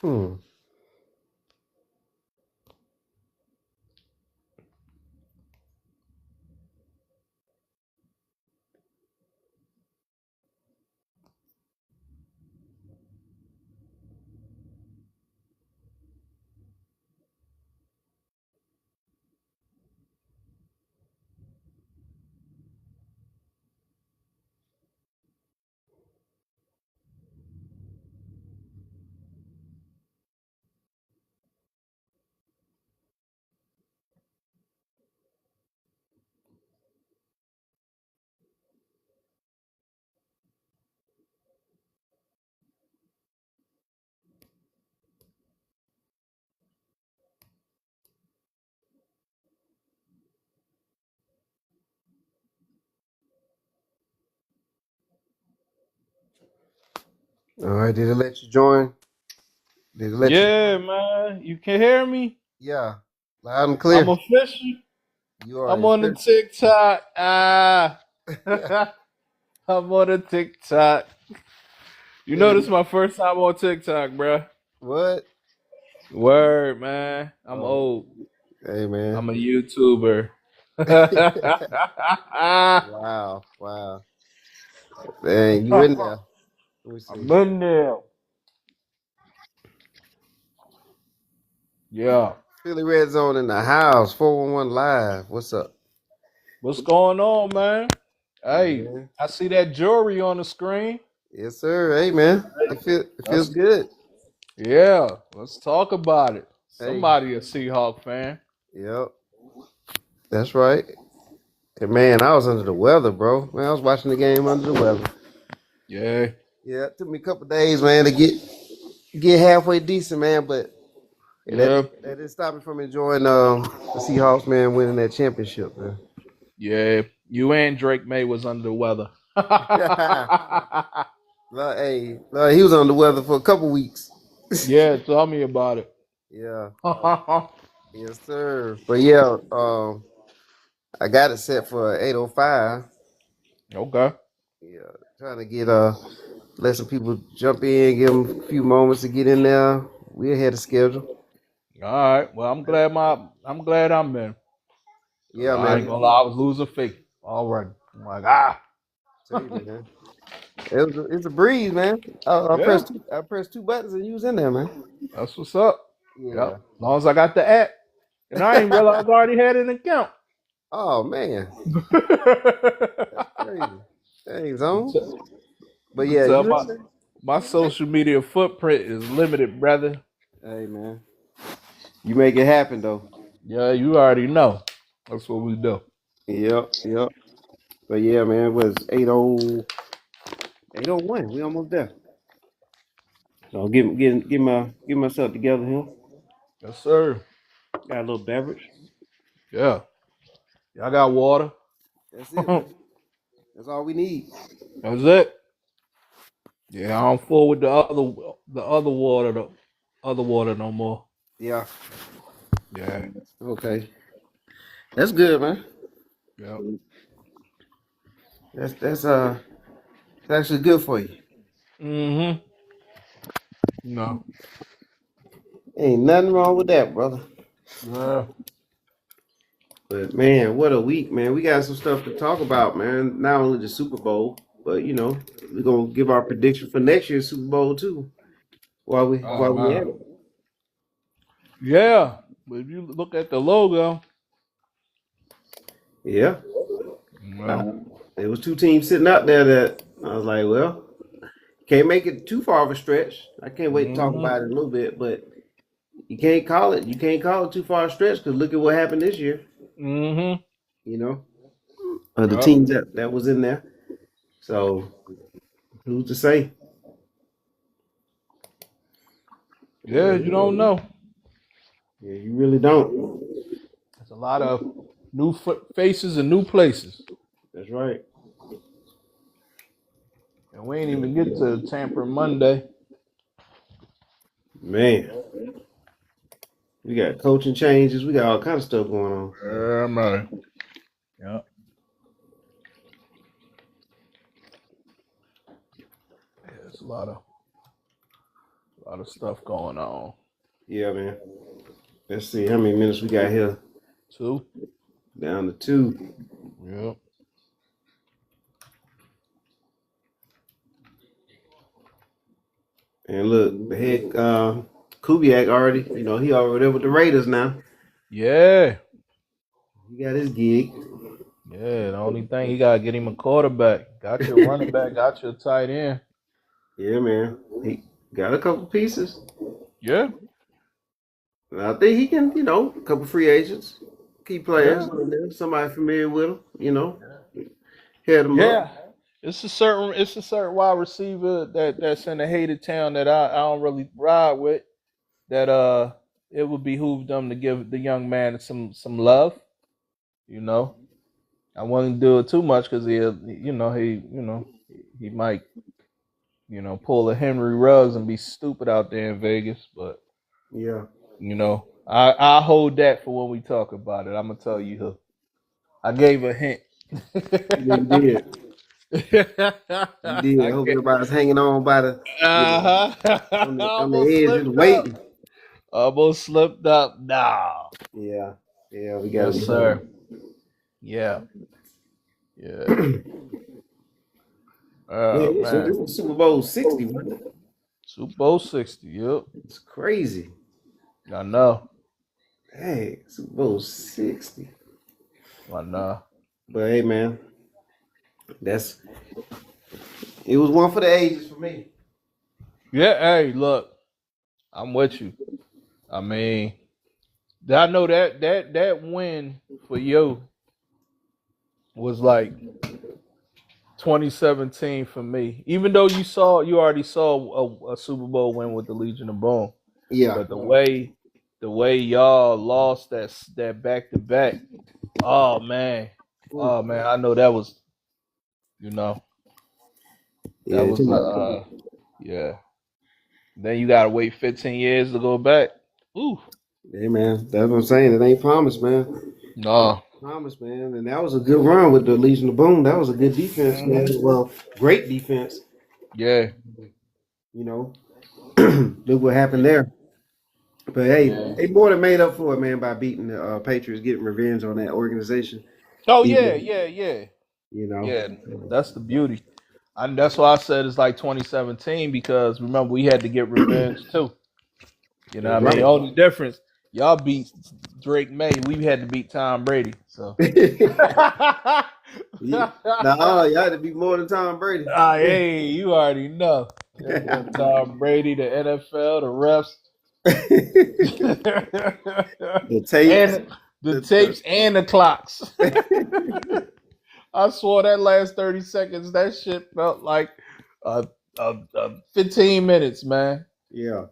Hmm. All right. Did it let you join? Did it let you Yeah, join? man. You can hear me? Yeah. Loud and I'm clear. official. You are I'm on the official. TikTok. I'm on the TikTok. You know Philly. this is my first time on TikTok, bruh. What? Word, man. I'm Oh, old. hey man. I'm a YouTuber. Wow. Wow. Dang, you in there? Let me see. I'm in there. Yeah. Philly Redzone in the house. 411 live. What's up? What's going on, man? Hey, Man. I see that jewelry on the screen. Yes, sir. Hey man. It feels That's good. yeah. Let's talk about it. Hey. Somebody a Seahawk fan. Yep. That's right. Hey, man, I was under the weather, bro. Man, I was watching the game under the weather. Yeah. Yeah, it took me a couple days, man, to get halfway decent, man. But Yeah. that didn't stop me from enjoying the Seahawks, man, winning that championship, man. Yeah. You and Drake May was under the weather. Hey, he was under the weather for a couple weeks. Yeah, tell me about it. Yeah, yes, sir. But yeah, I got it set for 8:05. Okay. Yeah, trying to get let some people jump in, give them a few moments to get in there. We ahead of schedule. All right. Well, I'm glad I'm in. Cause Yeah, I ain't man. gonna lie, I was losing faith already. I'm like, ah. Tell you, man. It's a breeze, man. Yeah, I pressed two buttons and you was in there, man. that's what's up. Yep. Yeah. As long as I got the app. And I ain't realize I already had an account. Oh man, that's crazy. Hey, You zone. tell But you yeah, tell you in my there? my social media footprint is limited, brother. Hey man, you make it happen though. Yeah, you already know. That's what we do. Yep, yep. But yeah, man, it was 8:01. We almost there. So get myself together here. Yes, sir. Got a little beverage. Yeah. Y'all got water. That's it, That's man. That's all we need. it. Yeah, I don't fool with the other water, the other water no more. Yeah. Yeah. Okay. That's good, man. Yeah. That's it's actually good for you. Mm-hmm. No. Ain't nothing wrong with that, brother. Yeah. But man, what a week, man. We got some stuff to talk about, man. Not only the Super Bowl, but we're gonna give our prediction for next year's Super Bowl too. Oh While we at man. it. Yeah. But if you look at the logo, Yeah. well, Uh, there was two teams sitting out there that I was like, well, can't make it too far of a stretch. I can't wait to talk mm-hmm. about it a little bit, but you can't call it too far a stretch because look at what happened this year. Mm-hmm. You know, the Yep. teams that was in there. So who's to say? Yeah, you don't know. Yeah, you really don't. There's a lot of new faces and new places. That's right. And we ain't even get to Tamper Monday. Man, we got coaching changes. We got all kind of stuff going on. Yeah, man. Yeah. There's a A lot of stuff going on. Yeah, man. Let's see how many minutes we got here. 2. Down to 2. Yep. And look, the head Kubiak already, he already there with the Raiders now. Yeah. He got his gig. Yeah. The only thing he gotta get him a quarterback. Got your running back. Got your tight end. Yeah, man. He got a couple pieces. Yeah. And I think he can, a couple free agents, key players, Yeah. somebody familiar with him, head him up. Yeah. It's a certain wide receiver that's in the hated town that I don't really ride with. That it would behoove them to give the young man some love. You know, I wouldn't do it too much because he might pull a Henry Ruggs and be stupid out there in Vegas. But Yeah. I hold that for when we talk about it. I'm gonna tell you who. I gave a hint. You did. You did. I hope everybody's hanging on by the, on the Almost edge, just slipped up. waiting. Almost slipped up. Nah. Yeah. Yeah, we got Yes, to sir. Yeah. Yeah. Oh Yeah, so this man. is Super Bowl 60, man. Super Bowl 60. Yep. It's crazy. I know. Hey, Super Bowl 60. I know. But hey, man, it was one for the ages for me. Yeah. Hey, look. I'm with you. I mean, I know that win for you was like 2017 for me. Even though you already saw a Super Bowl win with the Legion of Boom, Yeah. but the way y'all lost that back to back, oh man, I know that was that Yeah, was yeah. Then you gotta wait 15 years to go back. Ooh, hey, man, that's what I'm saying. It ain't promised, man. no, Promised, man. And that was a good run with the Legion of Boom. That was a good defense, man. Well, great defense. yeah, Look what happened there. But hey, yeah. they more than made up for it, man, by beating the Patriots, getting revenge on that organization. Oh yeah, Even, yeah, yeah, you know. yeah. That's the beauty. And that's why I said it's like 2017 because remember we had to get revenge too. You know That's what I mean? right. Only difference, y'all beat Drake May. We had to beat Tom Brady. So Nah, you had to be more than Tom Brady. hey, you already know. Tom Brady, the NFL, the refs, The tapes. and the tapes and the clocks. I swore that last 30 seconds, that shit felt like 15 minutes, man. Yeah.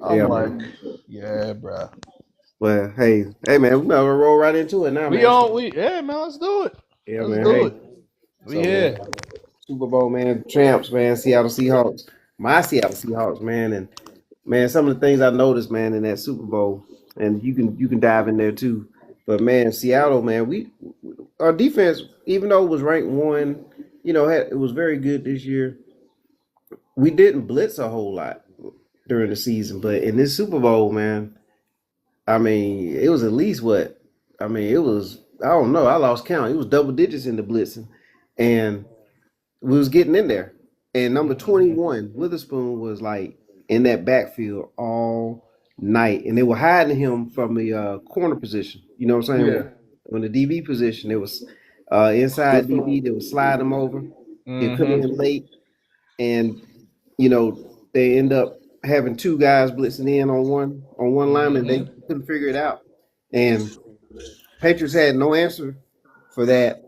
I'm Yeah, like, man. yeah, bro. Well, hey, man, we better roll right into it now, man. Yeah, man, let's do it. Yeah, Let's man. do Hey, it. We so man, here. Super Bowl, man, champs, man, Seattle Seahawks, my Seattle Seahawks, man, and man, some of the things I noticed, man, in that Super Bowl, and you can dive in there too. But man, Seattle, man, our defense, even though it was ranked one, it was very good this year. We didn't blitz a whole lot during the season, but in this Super Bowl, man, I mean, it was at least what? I mean, it was, I don't know, I lost count. It was double digits in the blitzing, and we was getting in there. And number 21, Witherspoon, was like in that backfield all night, and they were hiding him from the corner position. You know what I'm saying? Yeah. On the DB position, it was inside DB. They would slide him over. He'd come in Mm-hmm. late, and they end up having two guys blitzing in on one lineman. They Mm-hmm. couldn't figure it out, and Patriots had no answer for that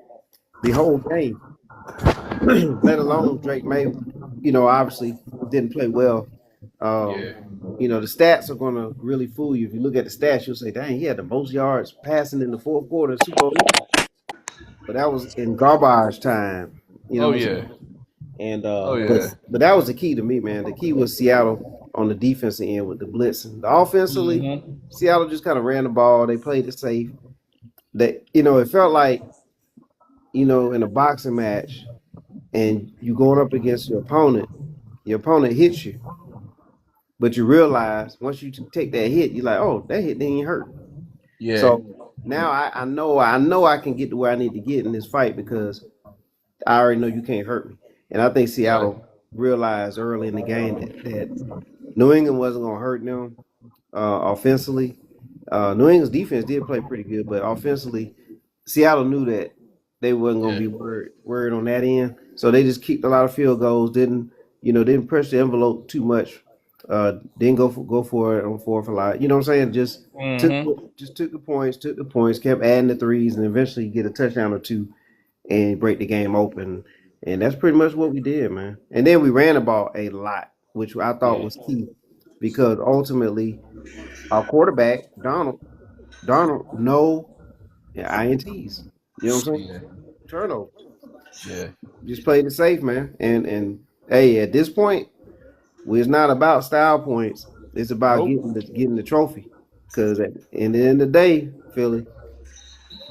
the whole game. Let alone Drake May, obviously didn't play well. Um, Yeah. the stats are gonna really fool you. If you look at the stats, you'll say, "Dang, he had the most yards passing in the fourth quarter of Super Bowl." But that was in garbage time. You know Oh what I'm yeah. saying? And Oh but yeah. but that was the key to me, man. The key was Seattle on the defensive end with the blitzing. The offensively, Mm-hmm. Seattle just kind of ran the ball. They played it safe. It felt like in a boxing match, and you going up against your opponent hits you, but you realize once you take that hit, you're like, oh, that hit didn't even hurt. Yeah. So now I know I can get to where I need to get in this fight because I already know you can't hurt me. And I think Right. Seattle realized early in the game that New England wasn't going to hurt them offensively. New England's defense did play pretty good, but offensively, Seattle knew that they wasn't going to Yeah. be worried on that end. So they just kicked a lot of field goals. Didn't press the envelope too much. Didn't go for it on fourth and lot. You know what I'm saying? Took Mm-hmm. took the points, kept adding the threes, and eventually get a touchdown or two and break the game open. And that's pretty much what we did, man. And then we ran the ball a lot, which I thought Yeah. was key because ultimately our quarterback, Donald, no INTs. You know what I'm saying? Yeah. Turnovers. Yeah. Just played it safe, man. And hey, at this point, it's not about style points. It's about Nope. getting the trophy. Because at the end of the day, Philly,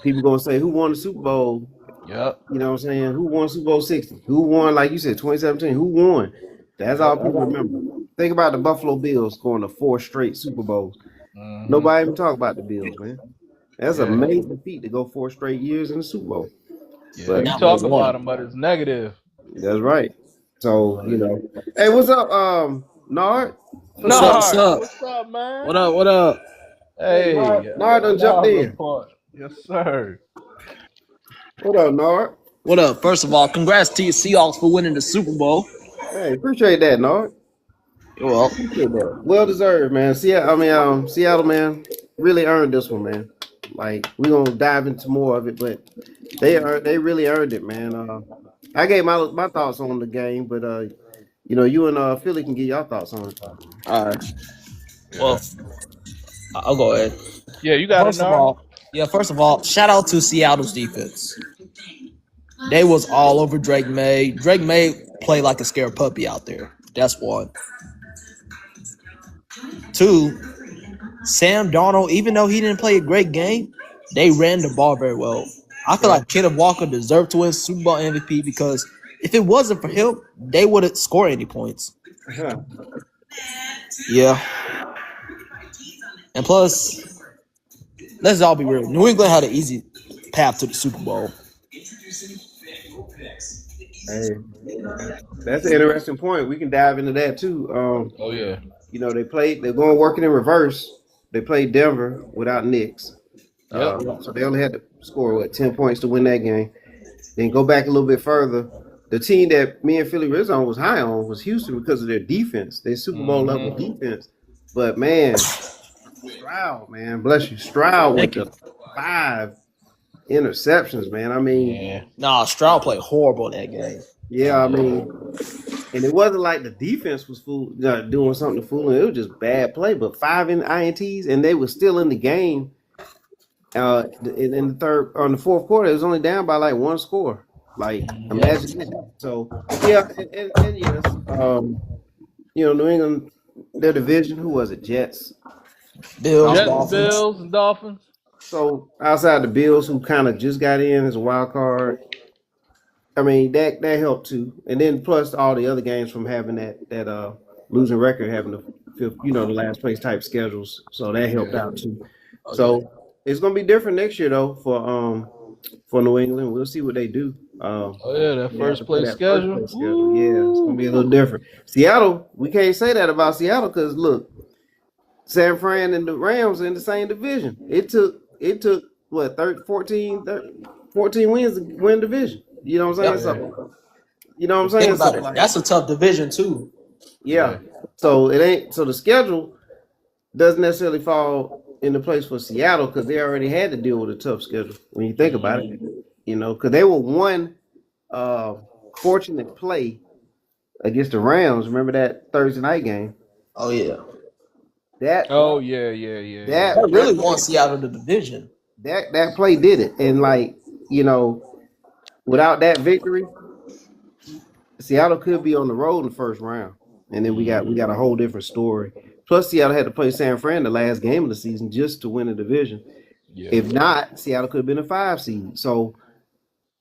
people gonna say who won the Super Bowl. Yep. You know what I'm saying? Who won Super Bowl 60? Who won, like you said, 2017? Who won? That's all Yep. people remember. Think about the Buffalo Bills going to 4 straight Super Bowls. Mm-hmm. Nobody even talk about the Bills, man. That's a Yeah. amazing feat to go 4 straight years in the Super Bowl. Yeah. But You Now they talk about won. them, but it's negative. that's right. So, hey, what's up, Nard? Philly What's up? What's Redzone. Nard, up? what's up, man? What up? What up? Hey, Hey, Nard done jumped another in. report. Yes, sir. What up, Nard? What up? First of all, congrats to your Seahawks for winning the Super Bowl. Hey, appreciate that, Nard. Well, Appreciate that. Well deserved, man. Seattle, man, really earned this one, man. Like we gonna dive into more of it, but they really earned it, man. I gave my thoughts on the game, but you and Philly can get your thoughts on it. all right. Yeah. Well, I'll go ahead. Yeah, you got it, First of Nard. all, first of all, shout out to Seattle's defense. They was all over Drake May. Drake May played like a scared puppy out there. That's one. Two, Sam Darnold, even though he didn't play a great game, they ran the ball very well. I feel Yeah. like Kenneth Walker deserved to win Super Bowl MVP because if it wasn't for him, they wouldn't score any points. Huh. Yeah. And plus, let's all be real. New England had an easy path to the Super Bowl. Hey, that's an interesting point. We can dive into that too. Oh yeah. They're going working in reverse. They played Denver without Knicks. Yep. So they only had to score 10 points to win that game. Then go back a little bit further. The team that me and Philly Redzone was high on was Houston because of their defense, their Super Bowl level Mm-hmm. defense. But man, Stroud, man, bless you, Stroud with Thank you. the 5 interceptions, man. I mean, Yeah. Nah, Stroud played horrible that game. yeah, I mean, and it wasn't like the defense was doing something to fool them. It was just bad play. But 5 INTs, and they were still in the game. In the fourth quarter, it was only down by like one score. Like Yep. imagine that. So yeah, and yes, New England, their division. Who was it? Jets. Bills, Jets, Dolphins. Bills, and Dolphins. So outside the Bills, who kind of just got in as a wild card, I mean that helped too. And then plus all the other games from having that losing record, having the last place type schedules, so that helped Yeah. out too. Okay. So it's gonna be different next year though for New England. We'll see what they do. Oh yeah, that They have first to play place that first schedule. place schedule. Yeah, it's gonna be a little different. Seattle, we can't say that about Seattle because look, San Fran and the Rams are in the same division. It took what 14 wins to win division. You know what I'm saying? Yep. Yeah. So you know what I'm Think saying? So about it. like That's a tough division too. yeah. Yeah. So it ain't so the schedule doesn't necessarily fall into place for Seattle because they already had to deal with a tough schedule when you think about it. Because they were one uh, fortunate play against the Rams. Remember that Thursday night game? Oh yeah. That Oh yeah, yeah, yeah, yeah. That that really that won play, Seattle the division. that play did it. And like without that victory, Seattle could be on the road in the first round. And then we got a whole different story. Plus, Seattle had to play San Fran the last game of the season just to win the division. Yeah. If not, Seattle could have been a 5 seed. So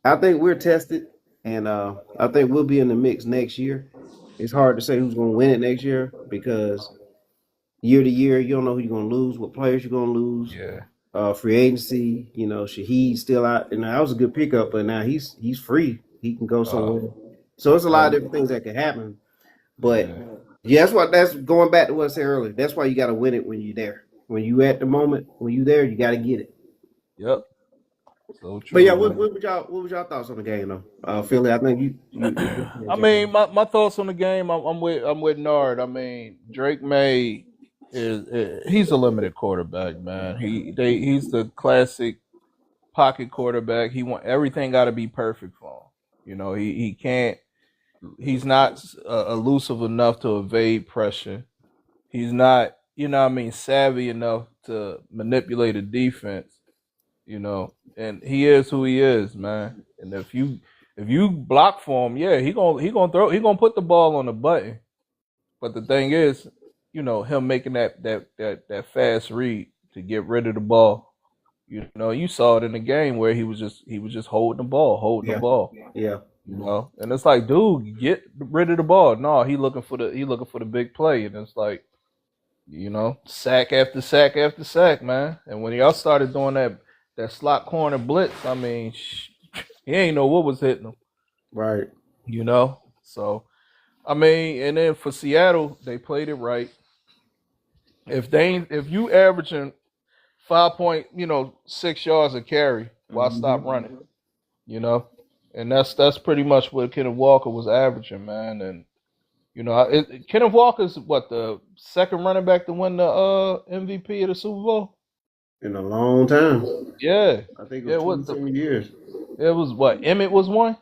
I think we're tested, and I think we'll be in the mix next year. It's hard to say who's going to win it next year because year to year. You don't know who you're gonna lose, what players you're gonna lose. Yeah. Free agency, Shahid's still out, and that was a good pickup, but now he's free. He can go somewhere. So it's a lot of different things that can happen. But yeah, that's going back to what I said earlier. That's why you got to win it when you're there. When you at the moment, when you there, you got to get it. Yep. So true. But yeah, what was y'all thoughts on the game though? Philly, I think you I mean, my thoughts on the game. I'm with Nard. I mean, Drake May he's a limited quarterback, man. He's the classic pocket quarterback. He want everything got to be perfect for him. You know, he can't. He's not elusive enough to evade pressure. He's not, savvy enough to manipulate a defense. And he is who he is, man. And if you block for him, yeah, he gonna put the ball on the button. But the thing is, him making that fast read to get rid of the ball. You saw it in the game where he was just holding the ball. Yeah. And it's like, dude, get rid of the ball. No, he looking for the big play, and it's like, sack after sack after sack, man. And when y'all started doing that slot corner blitz, I mean, he ain't know what was hitting him, Right. So, I mean, and then for Seattle, they played it right. If you averaging 5.6 yards a carry, why stop running? And that's pretty much what Kenneth Walker was averaging, man. And Kenneth Walker's what, the second running back to win the MVP of the Super Bowl in a long time. Yeah, I think it was 20 years. It was what, Emmett was one.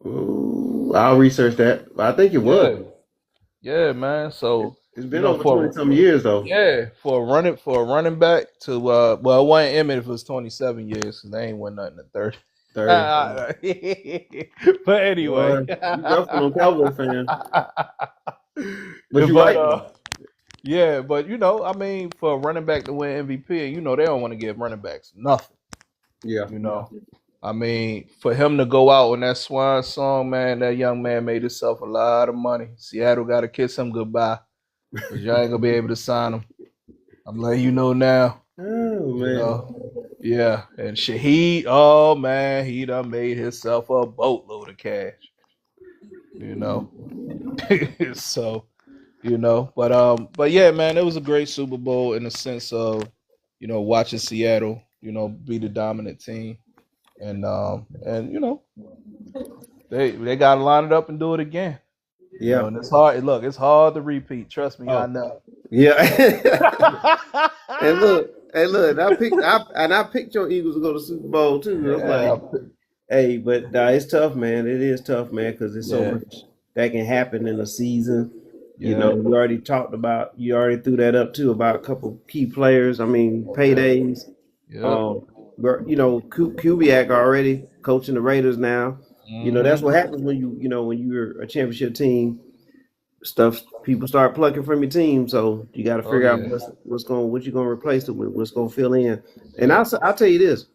Ooh, I'll research that, but I think it was. Yeah, man. So it's been over 20-some years though. Yeah, for a running back to well, it wasn't Emmett if it was 27 years because they ain't won nothing in 30. But anyway, you definitely a Cowboy fan. But you're right. Yeah, but I mean, for a running back to win MVP, they don't want to give running backs nothing. Yeah. I mean, for him to go out on that Swan song, man, that young man made himself a lot of money. Seattle got to kiss him goodbye because y'all ain't gonna be able to sign him. I'm letting you know now. Oh man. Yeah, and Shaheed, oh man, he done made himself a boatload of cash. So, but yeah, man, it was a great Super Bowl in the sense of, watching Seattle, be the dominant team, and they got to line it up and do it again. Yeah, and it's hard. Look, it's hard to repeat. Trust me, I know. Yeah. And look, I picked your Eagles to go to the Super Bowl too. Yeah. Hey, but it's tough, man. It is tough, man, because it's so much that can happen in a season. You already you already threw that up too about a couple key players. I mean, paydays. Kubiak already coaching the Raiders now. Mm-hmm. That's what happens when when you're a championship team. People start plucking from your team, so you got to figure out what you're gonna replace it with, what's gonna fill in. And I'll tell you this,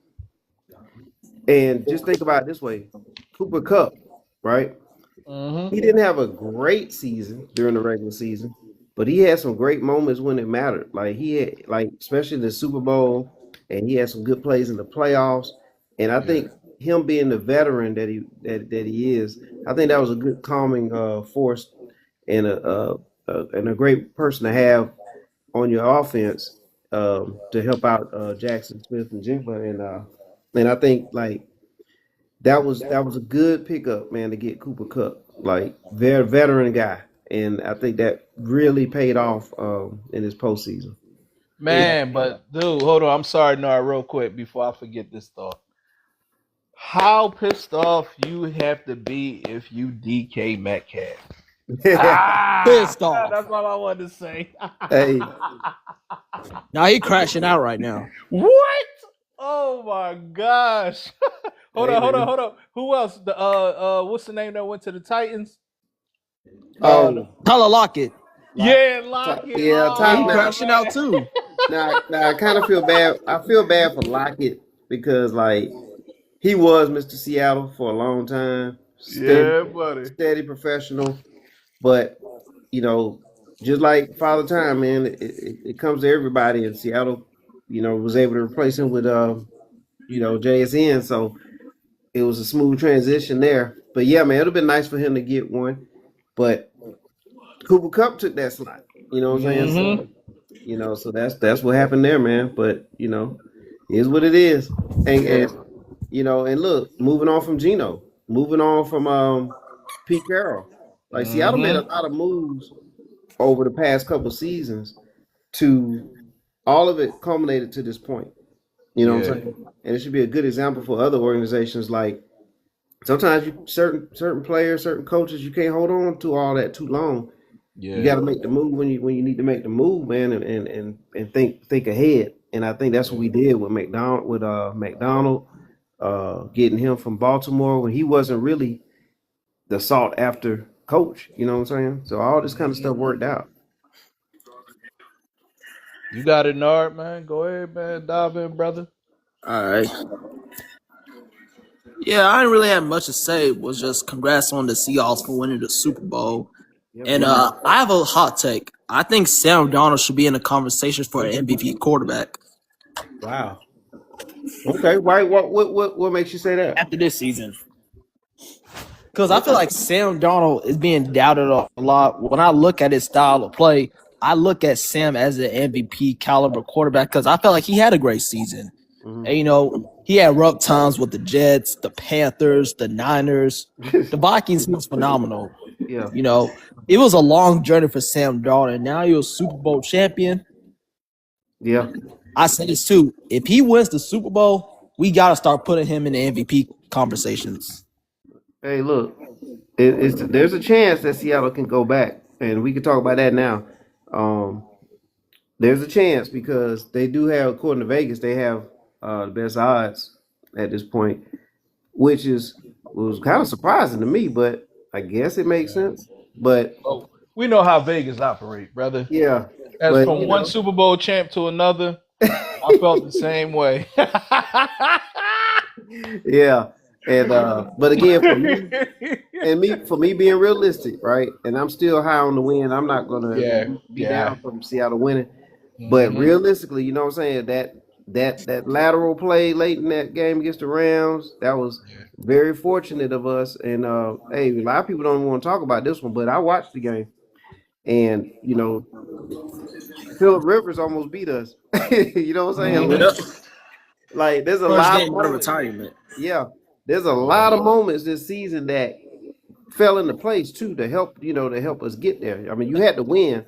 and just think about it this way: Cooper Kupp, right? Mm-hmm. He didn't have a great season during the regular season, but he had some great moments when it mattered. Like he had, especially the Super Bowl, and he had some good plays in the playoffs. And I think him being the veteran that he is, I think that was a good calming force. And a great person to have on your offense to help out Jackson Smith and Jigba, and I think that was a good pickup, man, to get Cooper Kupp, very veteran guy, and I think that really paid off in his postseason. Man, but dude, hold on, I'm sorry, real quick before I forget this thought. How pissed off you have to be if you DK Metcalf? Pissed off. That's all I wanted to say. Hey. Now he crashing out right now. What? Oh my gosh. Hold on. Who else? What's the name that went to the Titans? Tyler Lockett. Lockett. Yeah, he crashing out too. Now I kind of feel bad. I feel bad for Lockett because he was Mr. Seattle for a long time. Buddy. Steady professional. But, just like Father Time, man, it comes to everybody. And Seattle, was able to replace him with JSN. So it was a smooth transition there. But yeah, man, it'd have been nice for him to get one. But Cooper Cup took that slot. You know what I'm saying? Mm-hmm. So that's what happened there, man. But is what it is. And and look, moving on from Geno, moving on from Pete Carroll. Like Seattle made a Mm-hmm. lot of moves over the past couple seasons to all of it culminated to this point. You know what I'm Yeah. saying? And it should be a good example for other organizations. Like sometimes certain players, certain coaches, you can't hold on to all that too long. You Yeah. got to make the move when you need to make the move, man, and think ahead. And I think that's what we did with McDonald, getting him from Baltimore when he wasn't really the sought after coach. You know what I'm saying? So all this kind of Mm-hmm. stuff worked out. You got it, Nard, man. Go ahead, man. Dive in, brother. All right. Yeah, I didn't really have much to say. It was just congrats on the Seahawks for winning the Super Bowl. Yep, And yep. I have a hot take. I think Sam Darnold should be in the conversation for an MVP quarterback Wow. Okay. Why? What makes you say that? after this season. Because I feel like Sam Darnold is being doubted a lot. When I look at his style of play, I look at Sam as an MVP caliber quarterback because I felt like he had a great season. Hmm. And, he had rough times with the Jets, the Panthers, the Niners. The Vikings, he was phenomenal. Yeah. It was a long journey for Sam Darnold, and now you're a Super Bowl champion. Yeah. I say this too. If he wins the Super Bowl, we got to start putting him in the MVP conversations. Hey, look, there's a chance that Seattle can go back, and we can talk about that now. Um, there's a chance because they do have, according to Vegas, they have the best odds at this point, which was kind of surprising to me, but I guess it makes sense. But Oh, we know how Vegas operate, brother. yeah, As but from one Super Bowl champ to another, I felt the same way. yeah, and but again, for me being realistic, right? And I'm still high on the win. I'm not gonna Yeah, be yeah. down from Seattle winning. But Hmm. realistically, you know what I'm saying? That lateral play late in that game against the Rams, that was Yeah. very fortunate of us. And hey, a lot of people don't want to talk about this one, but I watched the game, and Philip Rivers almost beat us. You know what I'm saying? Hmm. Like there's a First lot of game out of moments. retirement. Yeah, there's a Yeah. lot of moments this season that fell into place too to help us get there. I mean, you had to win,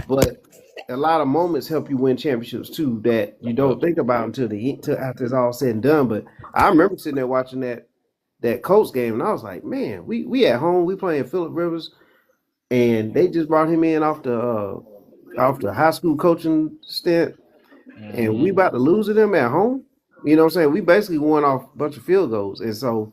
but a lot of moments help you win championships too that you don't Yep. think about until after it's all said and done. But I remember sitting there watching that Colts game, and I was like, man, we at home, we playing Philip Rivers, and they just brought him in off the high school coaching stint, and we Hmm. about to lose to them at home. You know what I'm saying? We basically won off a bunch of field goals, and so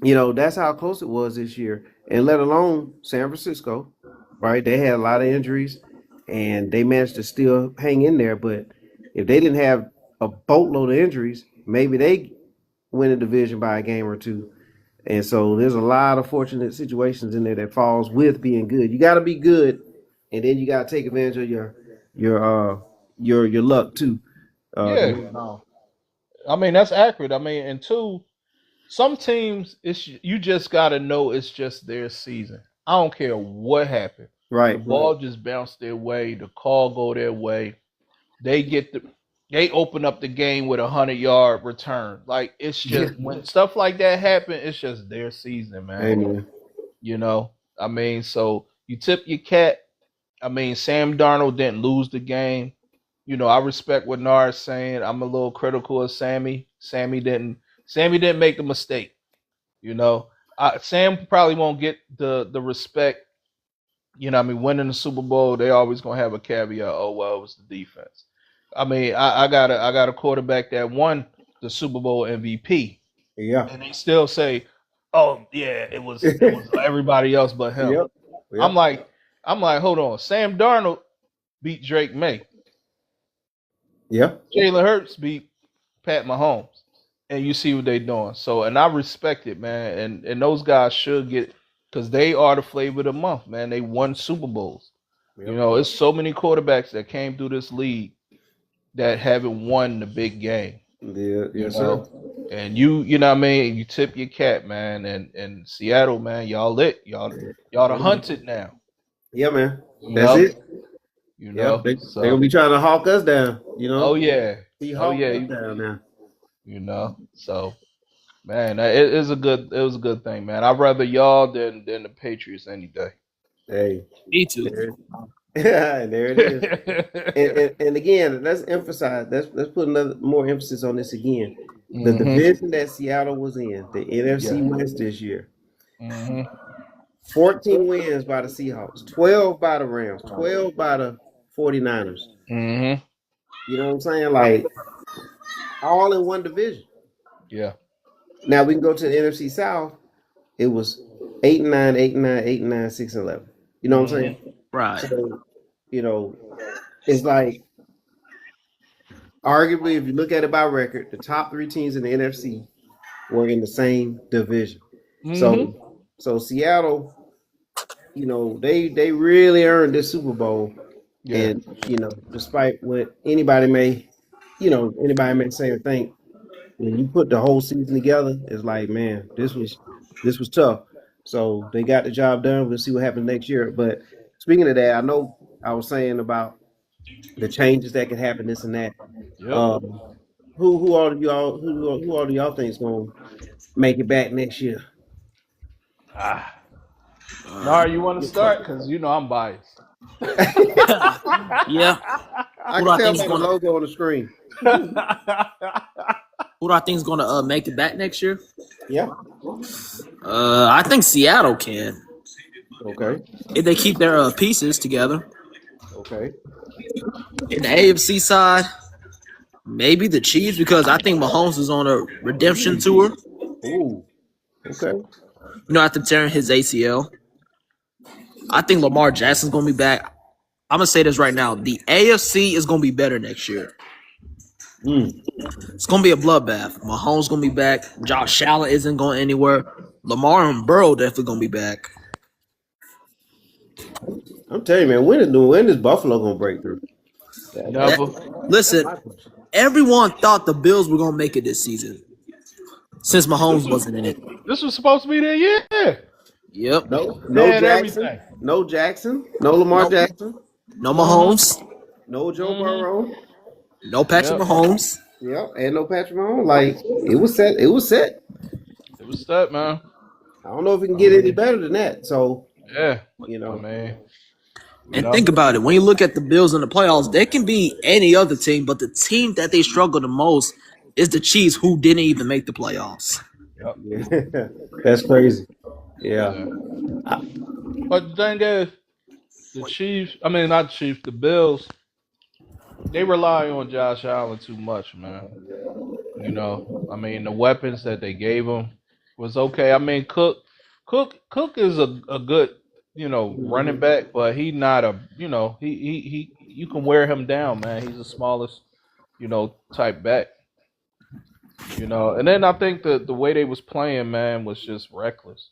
that's how close it was this year, and let alone San Francisco, right? They had a lot of injuries, and they managed to still hang in there. But if they didn't have a boatload of injuries, maybe they win a division by a game or two. And so there's a lot of fortunate situations in there that falls with being good. You got to be good, and then you got to take advantage of your your luck too. To Yeah. win. No. I mean that's accurate. I mean, and two, some teams, it's you just gotta know it's just their season. I don't care what happened. The Right. ball just bounced their way. The call go their way. They get the they open up the game with 100-yard return. Like it's Yeah. just when stuff like that happen, it's just their season, man. Amen. You know, I mean, so you tip your cap. I mean, Sam Darnold didn't lose the game. I respect what Nard's saying. I'm a little critical of Sammy. Sammy didn't make a mistake. You know, Sam probably won't get the respect. I mean, winning the Super Bowl, they always gonna have a caveat. Oh well, it was the defense. I mean, I got a quarterback that won the Super Bowl MVP, Yeah. and they still say, "Oh yeah, it was everybody else but him." Yep. I'm Yep. like, hold on. Sam Darnold beat Drake May. Yep. Jalen Hurts beat Pat Mahomes, and you see what they doing. So, and I respect it, man. And those guys should get because they are the flavor of the month, man. They won Super Bowls. You know, it's so many quarterbacks that came through this league that haven't won the big game. Yeah, You yes, sir. know, and you know what I mean. You tip your cap, man. And Seattle, man, y'all lit. Y'all the hunted now. Yeah, man. That's Yep. it. You Yeah, know, they're gonna so be trying to hawk us down. oh yeah, He oh hawked yeah, us down now. you know. So man, it is a good. It was a good thing, man. I'd rather y'all than the Patriots any day. Hey, Me too. there it is. And again, let's emphasize. Let's put another more emphasis on this again. The hmm division that Seattle was in, the NFC Yeah. West this year, hmm 14 wins by the Seahawks, 12 by the Rams, 12 by the 49ers. hmm You know what I'm saying? Like all in one division. Yeah. Now we can go to the NFC South. It was 8-9, 8-9, 8-9, 6-11. You know what I'm hmm saying? Right. So, it's like arguably, if you look at it by record, the top three teams in the NFC were in the same division. hmm So Seattle, they really earned this Super Bowl. Yeah. And despite what anybody may say or think, when you put the whole season together, it's like, man, this was tough. So they got the job done. We'll see what happens next year. But speaking of that, I know I was saying about the changes that could happen, this and that. Yep. Um, who all do y'all think is gonna make it back next year? Ah. Nara, you want to start? Cause you know I'm biased. Yeah. I Who do can I tell think is by the gonna logo on the screen. Who do I think is gonna make it back next year? Yeah. I think Seattle can Okay. if they keep their pieces together. Okay. In the AFC side, maybe the Chiefs because I think Mahomes is on a redemption tour. Ooh. Okay. After tearing his ACL. I think Lamar Jackson's gonna be back. I'm gonna say this right now: the AFC is gonna be better next year. Mm. It's gonna be a bloodbath. Mahomes gonna be back. Josh Allen isn't going anywhere. Lamar and Burrow definitely gonna be back. I'm telling you, man, when is Buffalo gonna break through? That, Never. That's listen, my question. everyone thought the Bills were gonna make it this season since This Mahomes was wasn't in it. this was supposed to be their year. Yep. No They had Jackson, everything. no Lamar No, Jackson, no hmm Mahomes. no Joe hmm Burrow, No Patrick Yep. Mahomes. yeah, and no Patrick Mahomes. Like it was set. It was set. It was that, man. I don't know if it can I get any mean, better than that. So yeah. you I know, mean, you And know. think about it. When you look at the Bills in the playoffs, they can be any other team, but the team that they struggle the most is the Chiefs, who didn't even make the playoffs. Yep. yeah, that's crazy. Yeah, Yeah. I, But the thing is, the Chiefs. I mean, not the Chiefs. The Bills. They rely on Josh Allen too much, man. You know. I mean, the weapons that they gave him was okay. I mean, Cook is a good, running back, but he not a, he you can wear him down, man. He's the smallest, type back. And then I think the way they was playing, man, was just reckless,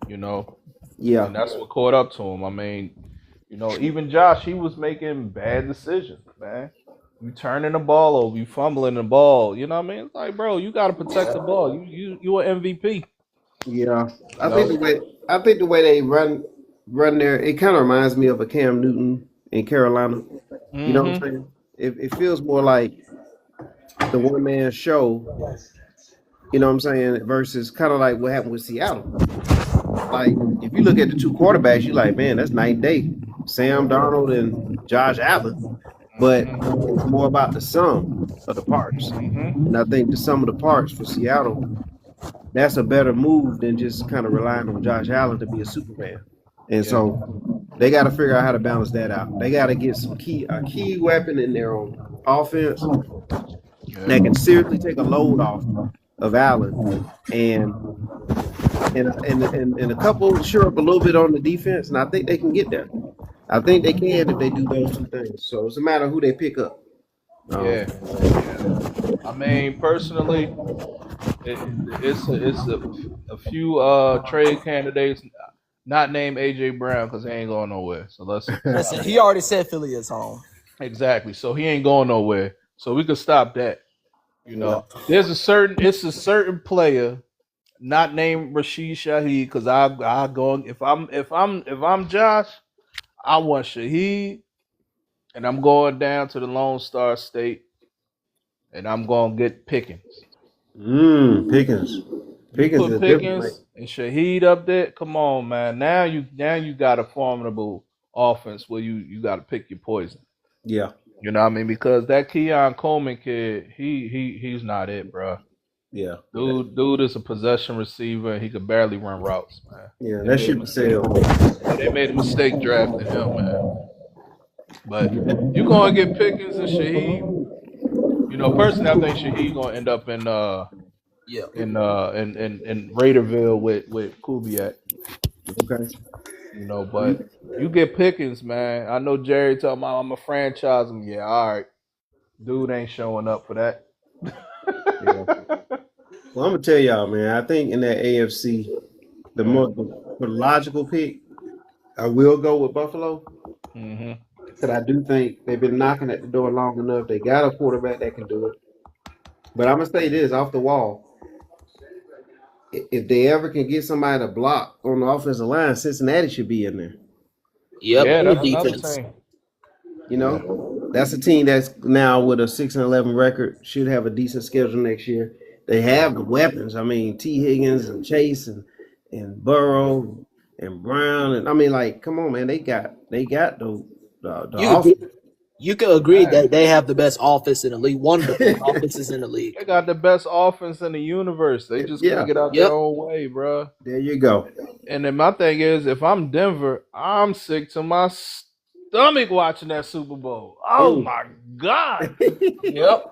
you know, yeah, and that's what caught up to him. I mean, even Josh, he was making bad decisions, man. You turning the ball over, you fumbling the ball. You know what I mean? It's like, bro, you got to protect the ball. You an MVP. yeah. You I think the know? way I think the way they run there, it kind of reminds me of a Cam Newton in Carolina. You know what I'm Mm-hmm. saying? It feels more like the one man show. You know what I'm saying? Versus kind of like what happened with Seattle. Like if you look at the two quarterbacks, you're like, man, that's night and day. Sam Darnold and Josh Allen. But Mm-hmm. it's more about the sum of the parts. Mm-hmm. And I think the sum of the parts for Seattle, that's a better move than just kind of relying on Josh Allen to be a Superman. And Yeah. so they got to figure out how to balance that out. They got to get a key weapon in their own offense Yeah. that can seriously take a load off of Allen and a couple sure up a little bit on the defense, and I think they can get there. I think they can if they do those two things. So it's a matter of who they pick up. Yeah. Yeah. I mean, personally, it's a few trade candidates. not named AJ Brown because he ain't going nowhere. So let's Listen, he already said Philly is home. exactly. So he ain't going nowhere. So we could stop that. You Yeah. know, it's a certain player not named Rashid Shaheed because I go if I'm Josh, I want Shaheed and I'm going down to the Lone Star State and I'm gonna get Pickens. Pickens. You Pickens is put a different play. Pickens and Shaheed up there. Come on, man. Now you got a formidable offense where you got to pick your poison. Yeah, You know what I mean? Because that Keon Coleman kid, he's not it, bro. yeah, Dude is a possession receiver and he could barely run routes, man. yeah. They That made a ship is mistake. sailed. Yeah, they made a mistake drafting him, man. But you gonna get Pickens and Shaheed. You know, personally, I think Shaheed gonna end up Yeah. in Raiderville with Kubiak. Okay. You know, but you get Pickens, man. I know Jerry talking about I'm a franchise him. Yeah, all right. Dude ain't showing up for that. Yeah. Well, I'm gonna tell y'all, man. I think in that AFC, the logical pick, I will go with Buffalo. Mm-hmm. Because I do think they've been knocking at the door long enough. They got a quarterback that can do it. But I'm gonna say this off the wall: if they ever can get somebody to block on the offensive line, Cincinnati should be in there. Yep. Yeah, And the that's another defense. thing. You Yeah. know, that's a team that's now with a 6-11 record should have a decent schedule next year. They have the weapons. I mean, T. Higgins and Chase and Burrow and Brown and I mean, like, come on, man, they got the You offense. you can agree Hey, that they have the best offense in the league, one of the best offenses in the league. they got the best offense in the universe. They just Yeah, can't get out their Yep. own way, bro. there you go. And then my thing is, if I'm Denver, I'm sick to my stomach watching that Super Bowl. Oh Oh. my God. Yep.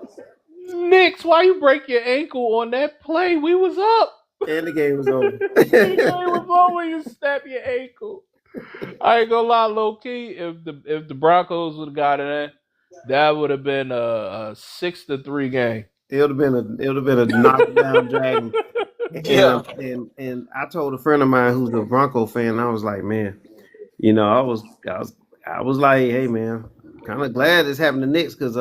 Knicks, why you break your ankle on that play? We was up. And the game was over. The game was over. You snap your ankle. I ain't gonna lie, low key. If the Broncos would have got in, that would have been a 6-3 game. It would have been a knockdown dragon. Yeah. And I told a friend of mine who's a Bronco fan, I was like, man, you know, I was like, hey man, kind of glad this happened to Knicks because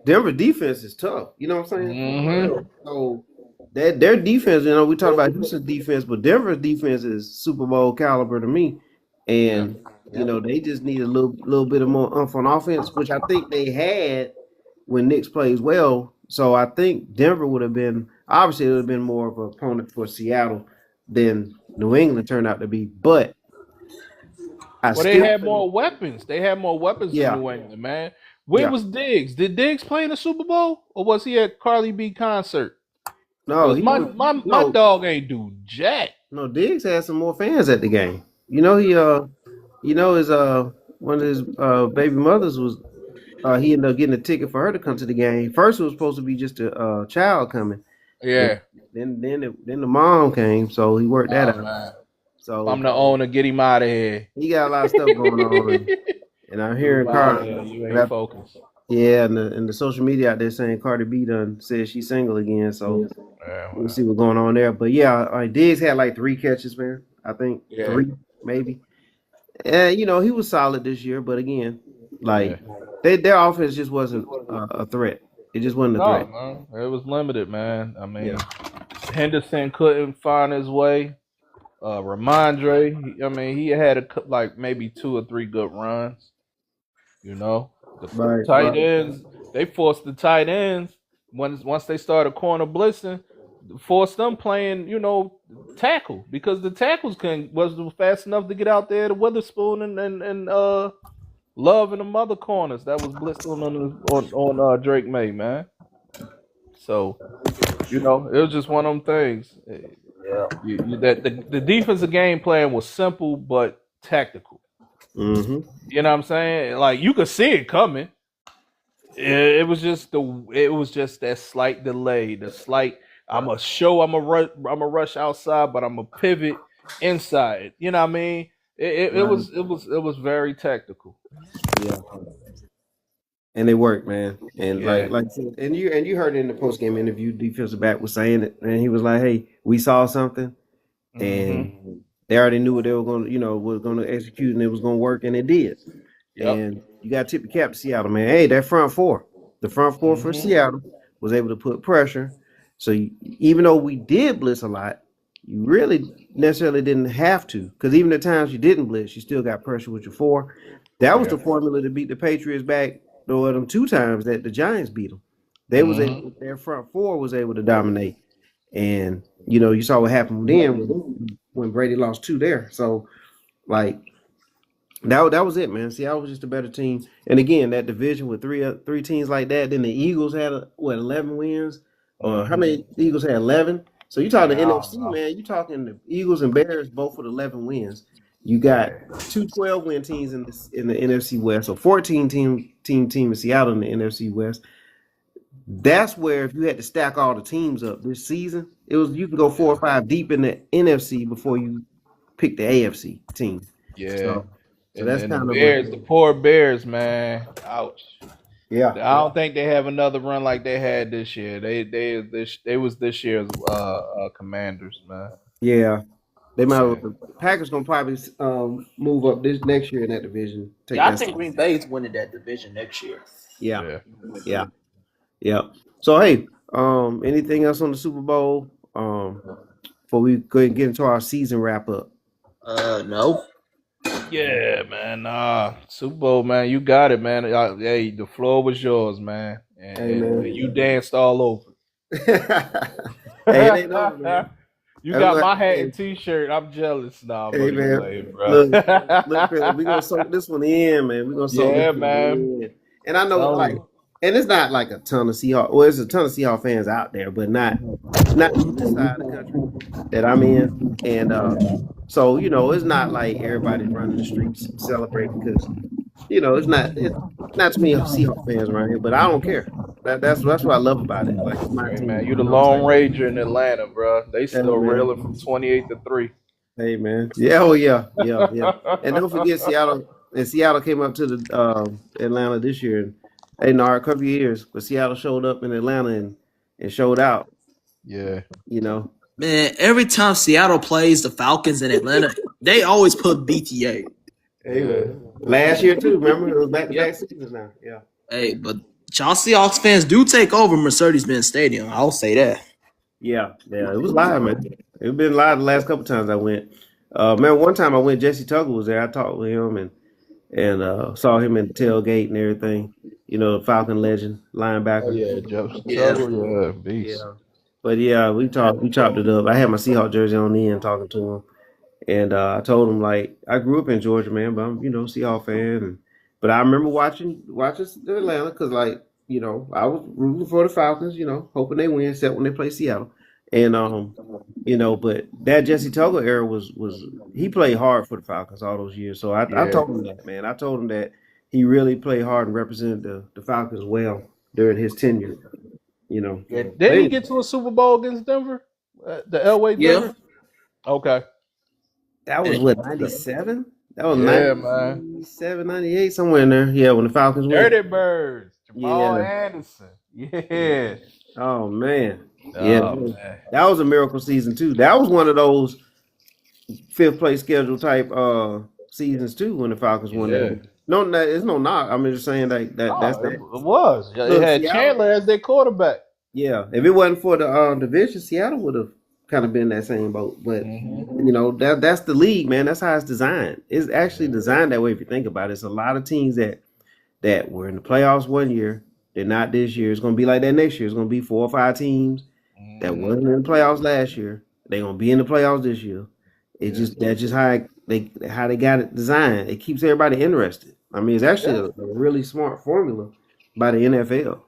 Denver defense is tough. You know what I'm saying? Mm-hmm. So their defense, you know, we talk about Houston's defense, but Denver's defense is Super Bowl caliber to me. And you know, they just need a little bit of more umph on offense, which I think they had when Knicks plays well. So I think Denver would have been obviously it would have been more of an opponent for Seattle than New England turned out to be. But I Well, they still had think, more weapons. They had more weapons than yeah, New England, man. Where yeah. was Diggs? Did Diggs play in the Super Bowl, or was he at Carly B concert? No, Because he my, was my my no dog ain't do jack. no Diggs had some more fans at the game. You know you know his one of his baby mothers was he ended up getting a ticket for her to come to the game. First it was supposed to be just a child coming. And Yeah. then the mom came, so he worked that Oh out. man. If I'm So the owner, get him out of here. he got a lot of stuff going on, and I'm Get hearing him out of here. You ain't focused. yeah, and the social media out there saying Cardi B done said she's single again, so Yeah, we'll see what's going on there. But yeah, Diggs had like 3 catches, man. I think yeah, 3 maybe. And you know he was solid this year, but again, like yeah. their offense just wasn't a threat. It just wasn't a No, threat. man. It was limited, man. I mean, Yeah, Henderson couldn't find his way. Ramondre, I mean, he had like maybe 2 or 3 good runs. You know, the right, tight right. ends, they forced the tight ends once they started corner blitzing, forced them playing, tackle because the tackles was fast enough to get out there to Witherspoon and Love in the mother corners that was blitzing on Drake May, man. So it was just one of them things. That the defensive game plan was simple but tactical. Mm-hmm. You know what I'm saying? Like you could see it coming. It was just that slight delay, the slight. I'm a rush outside, but I'm a pivot inside. You know what I mean? Right. It was very tactical. Yeah. And they worked, man. And Yeah. like I said, and you heard it in the post game interview, defensive back was saying it, and he was like, "Hey, we saw something, Mm-hmm. and they already knew what they were going to, was going to execute, and it was going to work, and it did. Yep. And you got to tip your cap to Seattle, man. Hey, that the front four for Mhm. Seattle was able to put pressure. So even though we did blitz a lot, you really necessarily didn't have to, because even the times you didn't blitz, you still got pressure with your four. That was Yeah. the formula to beat the Patriots back. Though them 2 times that the Giants beat them, they was Mhm. able, their front four was able to dominate. And you saw what happened then when Brady lost 2 there. So like that was it, man. Seattle was just a better team. And again, that division with three teams like that. Then the Eagles had 11 wins, or how many Eagles had 11? So you talking the Man, I don't NFC, know. man. You talking the Eagles and Bears both with 11 wins. You got Yeah. 2 12-win teams in the NFC West, so 14 team in Seattle in the NFC West. That's where if you had to stack all the teams up this season, you can go 4 or 5 deep in the NFC before you pick the AFC team. Yeah. So And that's then the kind of Bears, the poor Bears, man. Ouch. yeah. I don't think they have another run like they had this year. They was this year's Commanders, man. Yeah, they might. Yeah. The Packers gonna probably move up this next year in that division. Take Yeah, I that. think Green Bay's winning that division next year. Yeah, Yeah. yeah, yeah. So hey, anything else on the Super Bowl? Before we go and get into our season wrap up. No. Yeah, man. Super Bowl, man. You got it, man. Hey, the floor was yours, man. And, Hey and man. you danced all over. Hey, it ain't over, man. You That's got what, my hat hey, and T-shirt. I'm jealous. Nah, I'm hey only man. playing, bro. Look, Philip, we gonna soak this one in, man. We gonna soak this Yeah, one man. in. And I know, Tell like, you. and it's not like a ton of Seahawks. Well, there's a ton of Seahawks fans out there, but not on this side of the country that I'm in. And so it's not like everybody's running the streets celebrating because it's not too many Seahawks fans around here. But I don't care. That's what I love about it. Like it's my Hey, team. man, you You the know what I'm Lone saying? Ranger in Atlanta, bro. They Hey still man. reeling from 28-3. Hey man. Yeah. Oh yeah. Yeah. Yeah. And don't forget Seattle. And Seattle came up to the Atlanta this year. And they know a couple of years, but Seattle showed up in Atlanta and showed out. Yeah. You know. Man, every time Seattle plays the Falcons in Atlanta, they always put BTA. Hey Yeah. man. Last year too. Remember it was back to Yep. back seasons now. Yeah. Hey, but y'all Seahawks fans do take over Mercedes-Benz Stadium. I'll say that. Yeah. Yeah. It was live, man. It's been live the last couple times I went. Man, one time I went. Jesse Tuggle was there. I talked with him and saw him in the tailgate and everything. The Falcon legend, Oh linebacker. yeah, Joe Yeah. Tuggle, yeah, beast. Yeah. But yeah, we chopped it up. I had my Seahawks jersey on the end talking to him. And I told him like I grew up in Georgia, man, but I'm Seahawks fan, but I remember watching Atlanta because I was rooting for the Falcons, hoping they win, except when they play Seattle, and but that Jesse Tuggle era was he played hard for the Falcons all those years, so I Yeah. told him that, man, I told him that he really played hard and represented the Falcons well during his tenure, Yeah. Didn't he get to a Super Bowl against Denver? The Elway Yeah. Denver? Okay. That was what 97. That was Yeah, man. 97, 98, somewhere in there. Yeah, when the Falcons went. Dirty Birds. Jamal Yeah. Anderson. Yeah. Oh man. Oh, Yeah, man. that was a miracle season too. That was one of those fifth place schedule type seasons too when the Falcons won Yeah. that. No, it's no knock. I'm just saying that's Oh, that. it was. It Look, had Seattle- Chandler as their quarterback. Yeah, if it wasn't for the division, Seattle would have kind of been in that same boat. But that's the league, man. That's how it's designed. It's actually designed that way if you think about it. It's a lot of teams that were in the playoffs one year. They're not this year. It's going to be like that next year. It's going to be 4 or 5 teams that wasn't in the playoffs last year. They're going to be in the playoffs this year. That's just how they got it designed. It keeps everybody interested. I mean, it's actually a really smart formula by the NFL.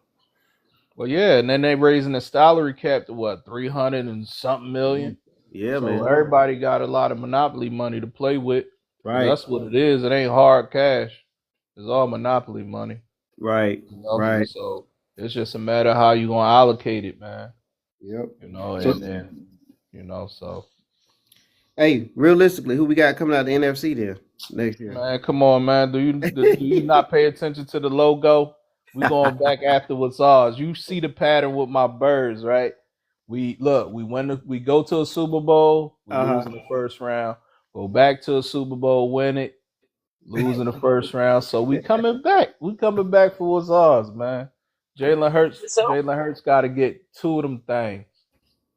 Well, yeah, and then they raising the salary cap to what, 300 and something million. Yeah, So man. everybody got a lot of monopoly money to play with. Right. That's what it is. It ain't hard cash. It's all monopoly money. Right. Right. So it's just a matter of how you gonna allocate it, man. Yep. So Hey, realistically, who we got coming out of the NFC then next year? man, come on, man. Do you not pay attention to the logo? We going back after what's ours. You see the pattern with my birds, right? We go to a Super Bowl, we lose in the first round. go back to a Super Bowl, win it, lose in the first round. So we coming back. We coming back for what's ours, man. So Jalen Hurts got to get two of them things.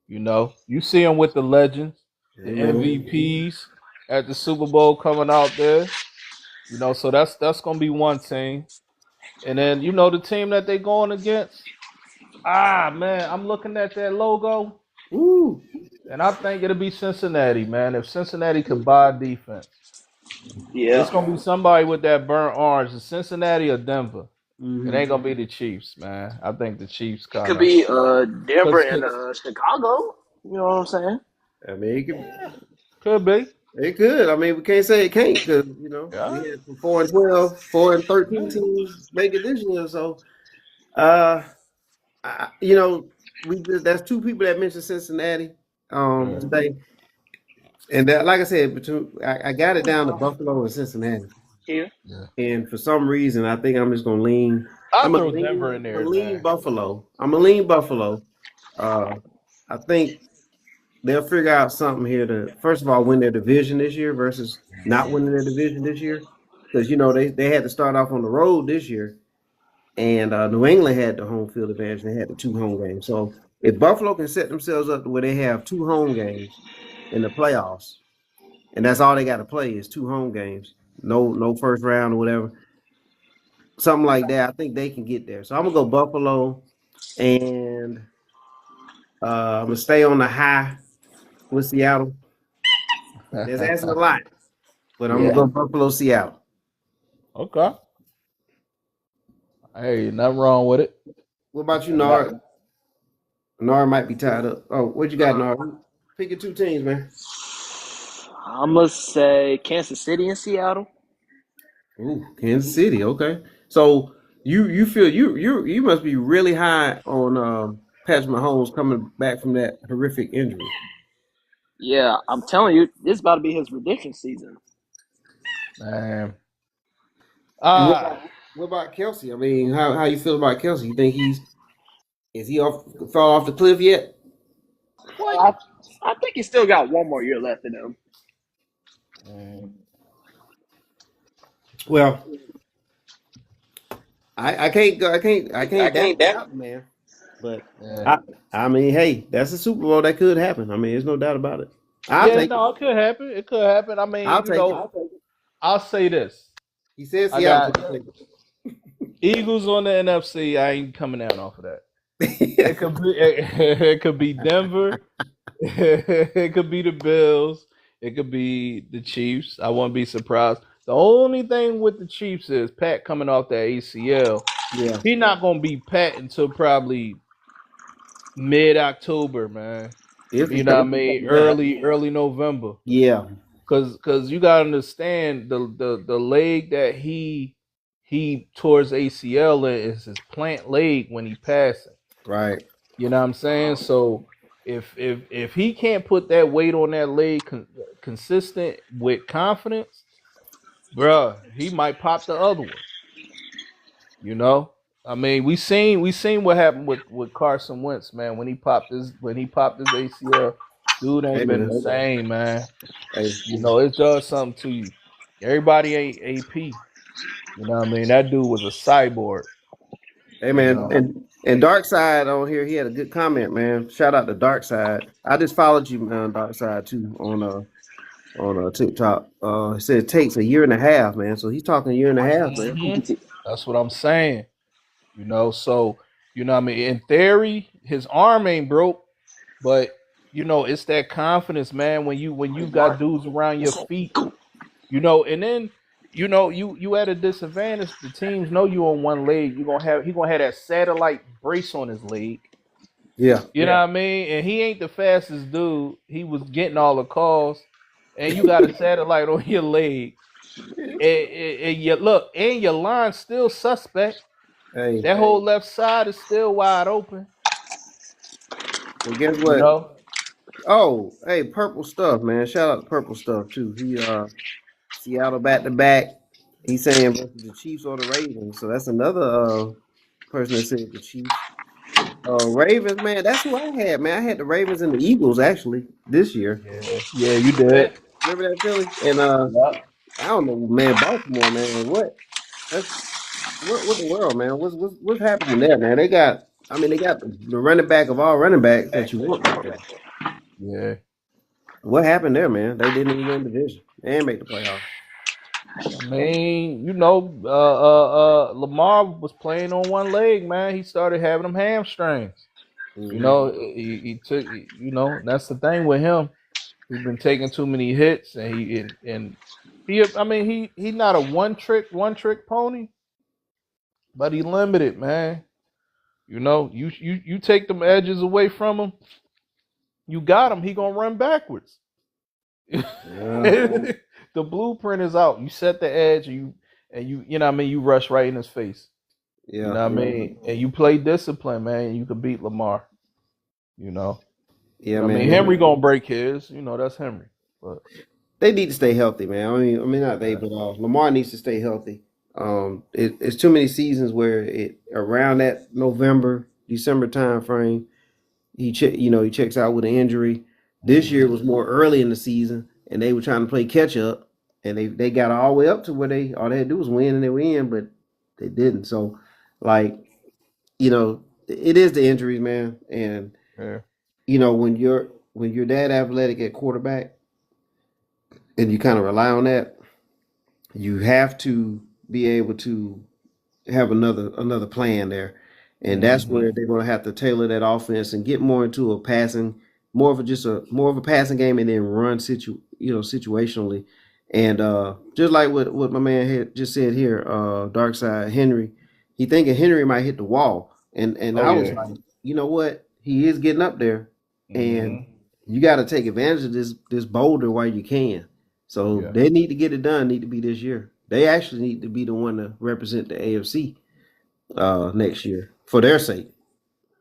You know, you see him with the legends, the Amen. MVPs at the Super Bowl coming out there. You know, so that's gonna be one team, and then you know the team that they going against. Ah man, I'm looking at that logo, Woo. and I think it'll be Cincinnati, man. If Cincinnati could buy defense, it's yeah, gonna be somebody with that burnt orange. It's Cincinnati or Denver. It Hmm. ain't gonna be the Chiefs, man. I think the Chiefs it could kind of be Denver and cause Chicago. You know what I'm saying? I mean, yeah, could be. it could. I mean, we can't say it can't because we Yeah. had from 4-12, 4-13 teams make it this year. So, uh, you know, that's two people that mentioned Cincinnati Yeah. today, and that, like I said, I got it down to Buffalo and Cincinnati, Yeah. Yeah. and for some reason, I think I'm just gonna lean. I'll I'm gonna throw Denver lean. in I'm there, gonna lean man. Buffalo. I'm gonna lean Buffalo. Uh, I think they'll figure out something here to first of all win their division this year versus not winning their division this year because they had to start off on the road this year, and New England had the home field advantage. They had the two home games. So if Buffalo can set themselves up to where they have two home games in the playoffs, and that's all they got to play is two home games, no first round or whatever, something like that. I think they can get there. So I'm gonna go Buffalo, and I'm gonna stay on the high with Seattle. That's asking a lot, but I'm gonna Yeah. go Buffalo, Seattle. Okay. Hey, nothing wrong with it. What about you, And I, Nard? Nard might be tied up. Oh, what you got, Nard? Pick your two teams, man. I'm gonna say Kansas City and Seattle. Ooh, Kansas City. Okay, so you feel you must be really high on Patrick Mahomes coming back from that horrific injury. Yeah, I'm telling you, this is about to be his redemption season. man. And Ah, what about Kelsey? I mean, how you feel about Kelsey? You think is he off fall off the cliff yet? what? I, I think he still got one more year left in him. Man, Well, I can't go I can't doubt the man. But yeah. I I mean, hey, that's a Super Bowl that could happen. I mean, there's no doubt about it. I'll Yeah, take it. no, it could happen. It could happen. I mean, I'll you take it. know, I'll say this. He said I Seattle. got Eagles on the NFC. I ain't coming down off of that. It could be it could be Denver. It could be the Bills. It could be the Chiefs. I wouldn't be surprised. The only thing with the Chiefs is Pat coming off that ACL. Yeah, He not gonna be Pat until probably mid October, man. if You know what I mean? Early November. yeah, Cause you gotta understand the leg that he towards ACL in is his plant leg when he passing. right. You know what I'm saying? So if he can't put that weight on that leg consistent with confidence, bruh, he might pop the other one. You know, I mean, we seen what happened with Carson Wentz, man. When he popped his ACL, dude ain't Hey been man, the same, man. hey, You know, it does something to you. Everybody ain't AP. You know what I mean? That dude was a cyborg. hey You man, know. and Dark Side on here, he had a good comment, man. Shout out to Dark Side. I just followed you, man, Dark Side too on TikTok. He said it takes a year and a half, man. So he's talking a year and a half, man. hmm That's what I'm saying. You know, so you know what I mean. In theory, his arm ain't broke, but you know, it's that confidence, man. When you got dudes around your feet, you know, and then you know you at a disadvantage. The teams know you on one leg. He gonna have that satellite brace on his leg. Yeah, You know what I mean? And he ain't the fastest dude. He was getting all the calls, and you got a satellite on your leg. And you look, and your line's still suspect. hey, That whole left side is still wide open. and guess You what? know? Oh, hey, Purple Stuff, man. Shout out to Purple Stuff too. He Seattle back to back. He's saying versus the Chiefs or the Ravens. So that's another person that said the Chiefs. Ravens, man, that's who I had, man. I had the Ravens and the Eagles actually this year. Yeah, yeah, you did. Remember that Philly? And Yeah. I don't know, man. Baltimore, man. That's what the world, man. What's happening there, man? They got. I mean, they got the running back of all running backs that you want right there. Yeah. What happened there, man? They didn't even win the division and make the playoffs. I mean, Lamar was playing on one leg, man. He started having them hamstrings. Hmm. He took, that's the thing with him. He's been taking too many hits, and I mean, he not a one trick pony, but he limited, man. You take them edges away from him, you got him. He gonna run backwards. Yeah, The blueprint is out. You set the edge, you know what I mean. You rush right in his face. You yeah, know what I mean, and you play discipline, man. You can beat Lamar. You know, yeah, I mean, man. Henry gonna break his. That's Henry, but. They need to stay healthy, man. I mean, not they, but Lamar needs to stay healthy. It's too many seasons where it around that November, December time frame, he checks out with an injury. This year was more early in the season, and they were trying to play catch up, and they got all the way up to where they all they had to do was win, and they win, but they didn't. So, like, it is the injuries, man, and Yeah. when you're that athletic at quarterback, and you kind of rely on that, you have to be able to have another plan there, and that's Hmm. where they're going to have to tailor that offense and get more into a passing, more of a passing game, and then run situationally, and just like what my man had just said here, Dark Side Henry, he thinking Henry might hit the wall, and Oh I was yeah. like, you know what, he is getting up there, and Hmm. you got to take advantage of this boulder while you can. So Yeah. they need to get it done. Need to be this year. They actually need to be the one to represent the AFC next year for their sake.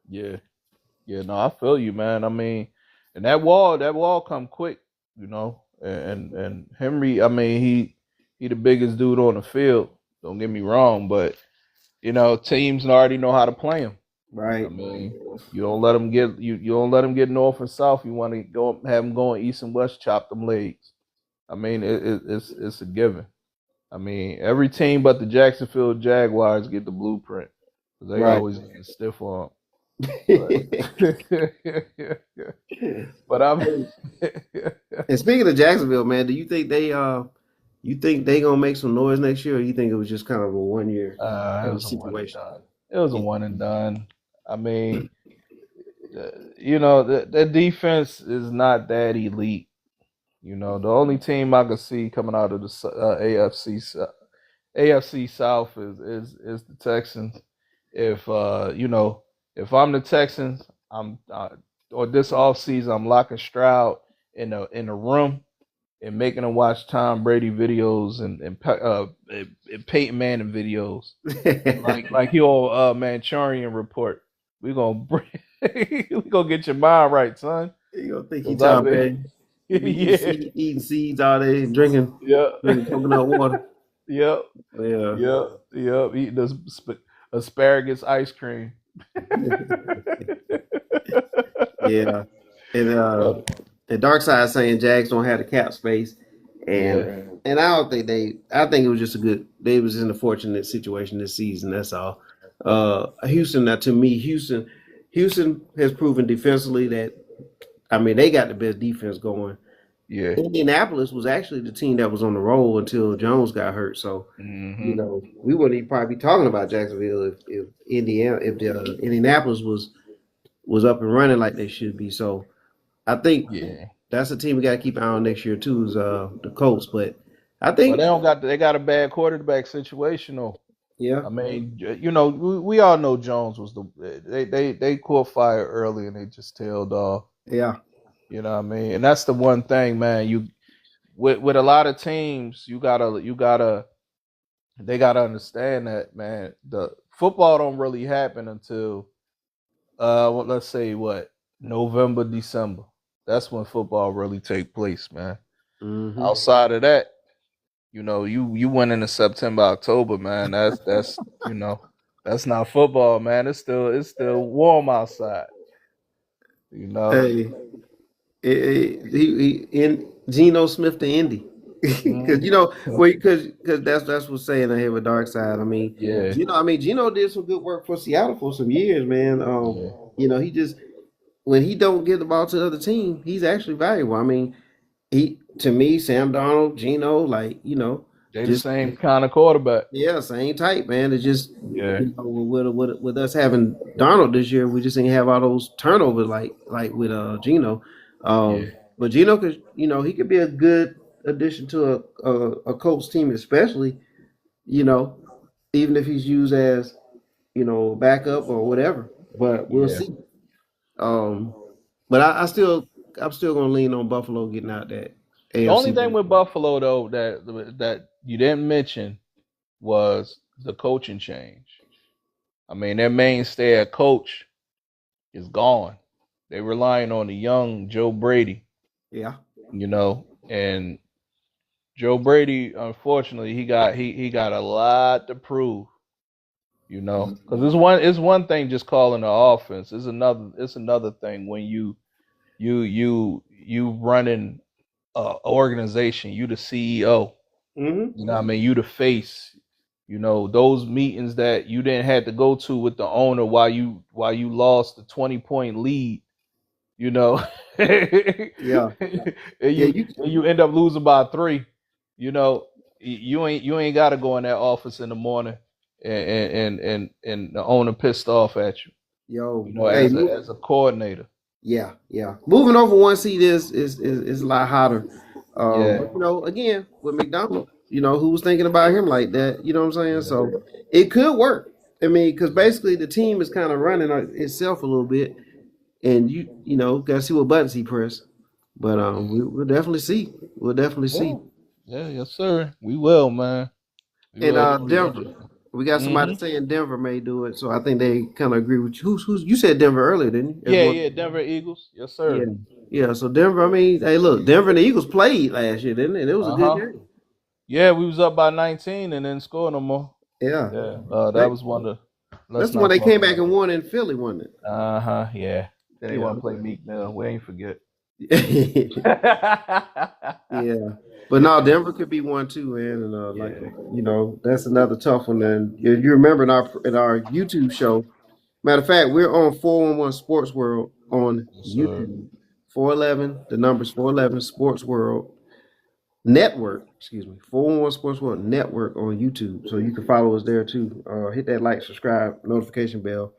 Yeah. Yeah. No, I feel you, man. I mean, and that wall come quick, and Henry. I mean, he the biggest dude on the field. Don't get me wrong, but teams already know how to play him. I Right. mean, you don't let him get north and south. You want to go have him going east and west, chop them legs. I mean, it's a given. I mean, every team but the Jacksonville Jaguars get the blueprint because they Right. always get stiff arm. But but I'm And speaking of Jacksonville, man, do you think they gonna make some noise next year, or you think it was just kind of a 1 year it kind of was a one and situation? done. It was a Yeah. one and done. I mean, the defense is not that elite. The only team I could see coming out of the AFC South is the Texans. If if I'm the Texans, I'm or this offseason I'm locking Stroud in a room and making him watch Tom Brady videos and Peyton Manning videos, like he on Manchurian Report. We gonna we gonna get your mind right, son. You gonna think he 'Cause I Tom mean, Petty? He be yeah, eating seeds all day, and drinking yeah, coconut water. yeah. Yeah. Yep, yep. Eating this asparagus ice cream. Yeah. And the dark side saying Jags don't have the cap space, Yeah, and I don't think I think it was just a good. They was in a fortunate situation this season. That's all. Houston. Now to me, Houston has proven defensively that, I mean, they got the best defense going. yeah. Indianapolis was actually the team that was on the roll until Jones got hurt. So, Hmm. we wouldn't even probably be talking about Jacksonville if Indianapolis was up and running like they should be. So I think Yeah. that's a team we got to keep an eye on next year too. Is the Colts, but I Well, think they got a bad quarterback situation though. yeah, I mean, we all know Jones was they caught fire early and they just tailed off. yeah, You know what I mean? And that's the one thing, man. You with a lot of teams, they gotta understand that, man. The football don't really happen until let's say what, November, December. That's when football really take place, man. hmm Outside of that, you went into September, October, man. That's that's not football, man. It's still warm outside. You know. Hey, he in Geno Smith to Indy. Because Mm, you know, well, because that's what's saying I have a dark side. I mean, yeah, Geno did some good work for Seattle for some years, man. yeah. He just when he don't get the ball to the other team, he's actually valuable. I mean, he to me, Sam Donald, Geno, like They the just same kind of quarterback. yeah, same type, man. It's just Yeah, with us having Donald this year, we just didn't have all those turnovers like with Geno. yeah, But Geno could he could be a good addition to a coach team, especially you know even if he's used as backup or whatever. But we'll yeah. see. Um, but I'm still gonna lean on Buffalo getting out that The only AFC. thing with Buffalo though that you didn't mention was the coaching change. I mean, their mainstay at coach is gone. They relying on the young Joe Brady, Yeah. and Joe Brady, unfortunately, he got a lot to prove, because it's one thing just calling the offense. It's another thing when you running a organization, you the CEO. Hmm. You know what I mean? You the face. Those meetings that you didn't have to go to with the owner while you lost the 20-point lead, you know. and Yeah. Yeah. you and you end up losing by 3, you know. You ain't gotta go in that office in the morning and the owner pissed off at you, Yo. Hey. as a coordinator. Yeah, yeah. Moving over one seat is a lot hotter. Yeah. But again, with McDonald, who was thinking about him like that? You know what I'm saying? Yeah. So it could work. I mean, because basically the team is kind of running itself a little bit, and got to see what buttons he press. But we'll definitely see. We'll definitely see. Yeah. Yeah, yes, sir. We will, man. We And will. Denver, we got somebody Mm-hmm. saying Denver may do it, so I think they kind of agree with you. Who's you said Denver earlier, didn't you? As Yeah, one. yeah, Denver Eagles. Yes, Yeah, sir. yeah. So Denver, I mean, hey, look, Denver and the Eagles played last year, didn't it? It was a good Uh-huh. game. Yeah, we was up by 19 and then scored no more. Yeah, Yeah, that that, was one of the. that's Let's the one not they talk came back about and that. won in Philly, wasn't Uh-huh, yeah. Then they it? want to play Meek Mill. We ain't forget. Yeah, yeah. But no, Denver could be one too, man. And like Yeah. that's another tough one. And you remember in our YouTube show. Matter of fact, we're on 411 Sports World on Yes, sir. YouTube. 411, the numbers 411 Sports World Network, excuse me, 411 Sports World Network on YouTube. So you can follow us there too. Hit that like, subscribe, notification bell,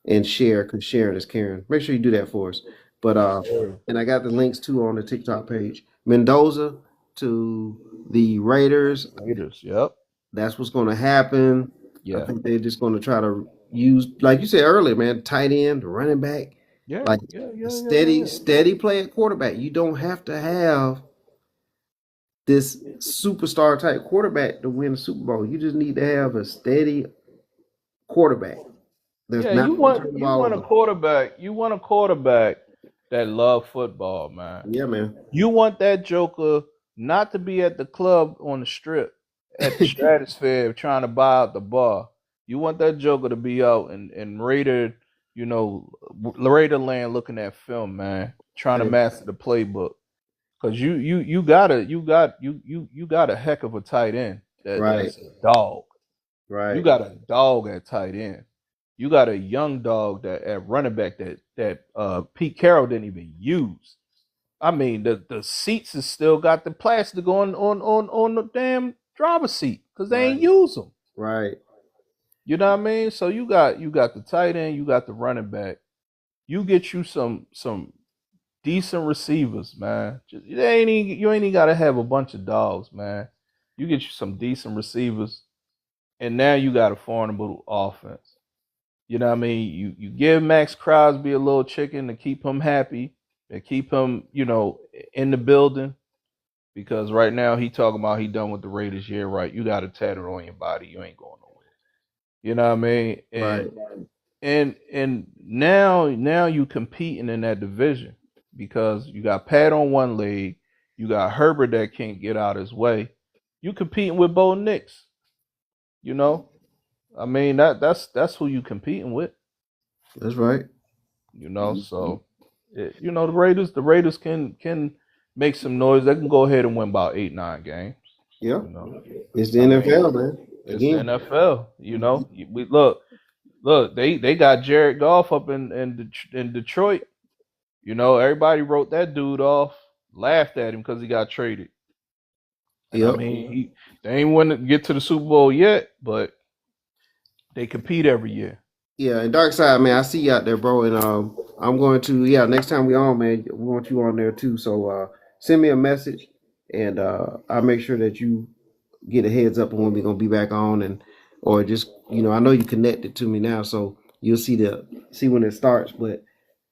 and share, because sharing is caring. Make sure you do that for us. But Yes, sir. and I got the links too on the TikTok page. Mendoza to the Raiders. Raiders. Yep. That's what's going to happen. I Yeah. think they're just going to try to use, like you said earlier, man, tight end, running back, Yeah. like Yeah. a Yeah. Yeah. steady, Yeah. steady play at quarterback. You don't have to have this superstar type quarterback to win the Super Bowl. You just need to have a steady quarterback that's Yeah. not You going to want turn the you ball want a over. quarterback. You want a quarterback that love football, man. Yeah, man. You want that joker not to be at the club on the strip, at the stratosphere trying to buy out the bar. You want that joker to be out and Raider, Raider land looking at film, man, trying to Hey, master the playbook. Cause you got a heck of a tight end right, that's a dog. You right, got a dog at tight end. You got a young dog that at running back that Pete Carroll didn't even use. I mean, the seats is still got the plastic on the damn driver's seat because they ain't right, use them. right, You know what I mean? So you got the tight end, you got the running back. You get you some decent receivers, man. You ain't got to have a bunch of dogs, man. You get you some decent receivers, and now you got a formidable offense. You know what I mean? You give Max Crosby a little chicken to keep him happy, to keep him, in the building. Because right now he talking about he done with the Raiders year, right? You got a tattoo on your body, you ain't going nowhere. You know what I mean? right, And now you competing in that division because you got Pat on one leg, you got Herbert that can't get out his way. You competing with Bo Nix, you know? I mean that's who you competing with, that's right. So the Raiders can make some noise, they can go ahead and win about 8, 9 games. Yeah, You know, it's the I NFL, mean, man. it's the Again, NFL. You know, we look. They got Jared Goff up in Detroit. You know, everybody wrote that dude off, laughed at him because he got traded. And I yep. mean, they ain't want to get to the Super Bowl yet, but they compete every year. Yeah, and Dark Side, man, I see you out there, bro. And I'm going to, next time we on, man, we want you on there too. So send me a message, and I'll make sure that you get a heads up on when we're gonna be back on, and or just I know you connected to me now, so you'll see when it starts. But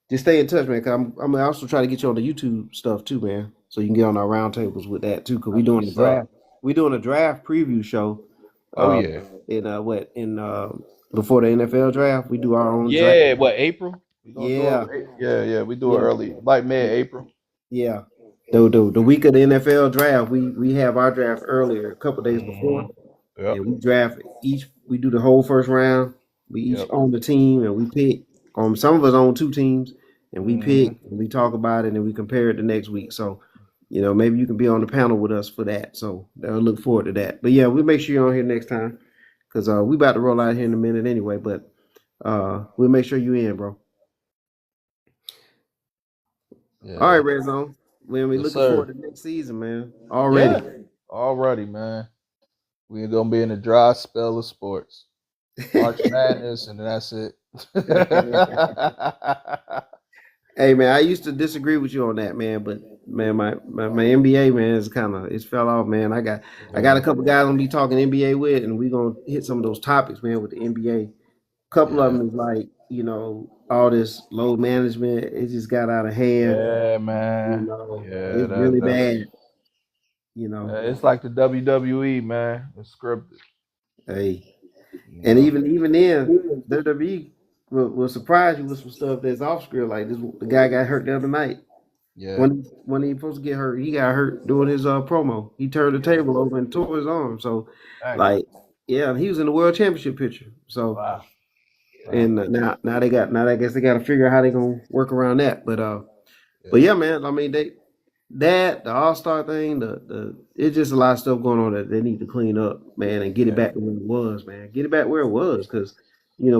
just stay in touch, man. Cause I'm also trying to get you on the YouTube stuff too, man. So you can get on our roundtables with that too. Cause we That's doing the what's up. draft. We doing a draft preview show. Oh Uh, yeah, in before the NFL draft, we do our own draft. yeah. What April? We gonna do Yeah, it? Yeah. We do it yeah, early, like mid-April. yeah. The week of the NFL draft, we have our draft earlier, a couple days before, Yep. and we draft each. We do the whole first round. We each Yep. own the team, and we pick. Some of us own two teams, and we hmm pick. And we talk about it, and we compare it the next week. So, maybe you can be on the panel with us for that. So, I'll look forward to that. But yeah, we'll make sure you're on here next time because we about to roll out here in a minute anyway. But we'll make sure you in, bro. All right, Yeah. Red Zone. We Yes, looking forward sir. to next season, man. Already. Yeah. Alrighty, man. We're gonna be in a dry spell of sports. March Madness, and that's it. Hey man, I used to disagree with you on that, man, but man, my NBA man is it's fell off, man. I got a Yeah. couple guys I'm gonna be talking NBA with, and we gonna hit some of those topics, man, with the NBA. Couple of Yeah. them is like, all this load management, it just got out of hand. Yeah, man. Yeah, It's really that's bad. You know, it's like the WWE, man. It's scripted, hey, you and know. even then, WWE will surprise you with some stuff that's off script. Like this, the guy got hurt the other night. Yeah. When he supposed to get hurt, he got hurt doing his promo. He turned the Yeah. table over and tore his arm. So, Dang. like, yeah, he was in the world championship picture. So, Wow. and now I guess they got to figure out how they gonna work around that. But Yeah. yeah, man. I mean, the All Star thing, the it's just a lot of stuff going on that they need to clean up, man, and get it Yeah. back to where it was, man. Get it back where it was, because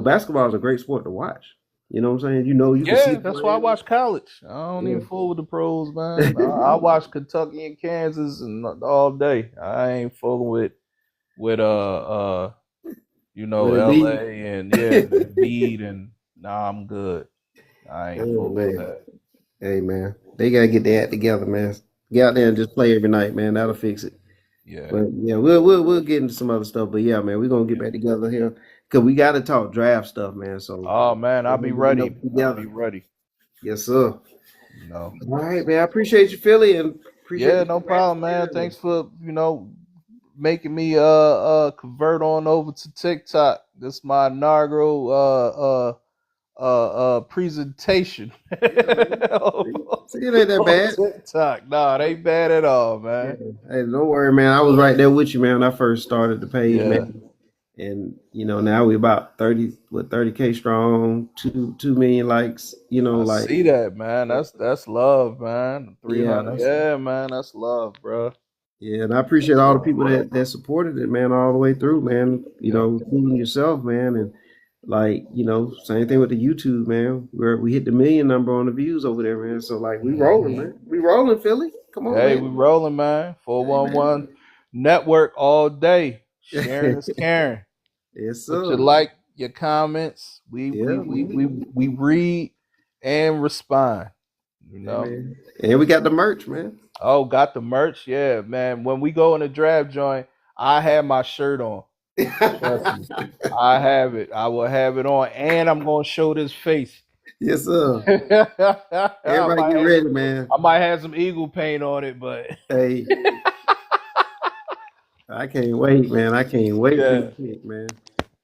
basketball is a great sport to watch. You know what I'm saying? You can see Yeah, the that's why I players. watch college. I don't even fool with the pros, man. I watch Kentucky and Kansas and all day. I ain't fooling with With a LA beat. and Embiid and nah, I'm good. I ain't Oh fooling with man. that. Hey man, they gotta get their act together, man. Get out there and just play every night, man. That'll fix it. Yeah. But yeah, we'll get into some other stuff. But yeah, man, we're gonna get back together here because we got to talk draft stuff, man. So Oh man, I'll we're be gonna get ready. up I'll be together. ready. Yes, sir. You know. All right, man. I appreciate you, Philly, and appreciate Yeah, the no congrats problem, again, man. man. Thanks for, making me convert on over to TikTok. This is my inaugural presentation Yeah, man. See, it ain't that on bad. TikTok. Nah, it ain't bad at all, Yeah. man. Hey, don't worry, man. I was right there with you, man, when I first started the page, Yeah, man. And now we about 30K strong, 2 million likes, I like see that, man. That's love, man. yeah, 300. Yeah, man, that's love, bro. yeah, and I appreciate That's all the love. people that supported it, man, all the way through, man. Yeah. Including yourself, man, and like, same thing with the YouTube, man. We hit the million number on the views over there, man. So like, we rolling, hmm man. We rolling, Philly. Come on, Hey, we man. rolling, man. Hey, man. 411 network all day. Sharing is caring. Yes, Put your sir. like, your comments. We we Yeah, we we we read and respond. You hey, know. man. And we got the merch, man. Oh, got the merch? Yeah, man. When we go in the draft joint, I have my shirt on. Trust me. I have it. I will have it on, and I'm gonna show this face. Yes, sir. I Everybody might get have ready, some, man. I might have some eagle paint on it, but Hey, I can't wait, man. I can't wait for yeah, your pick, man.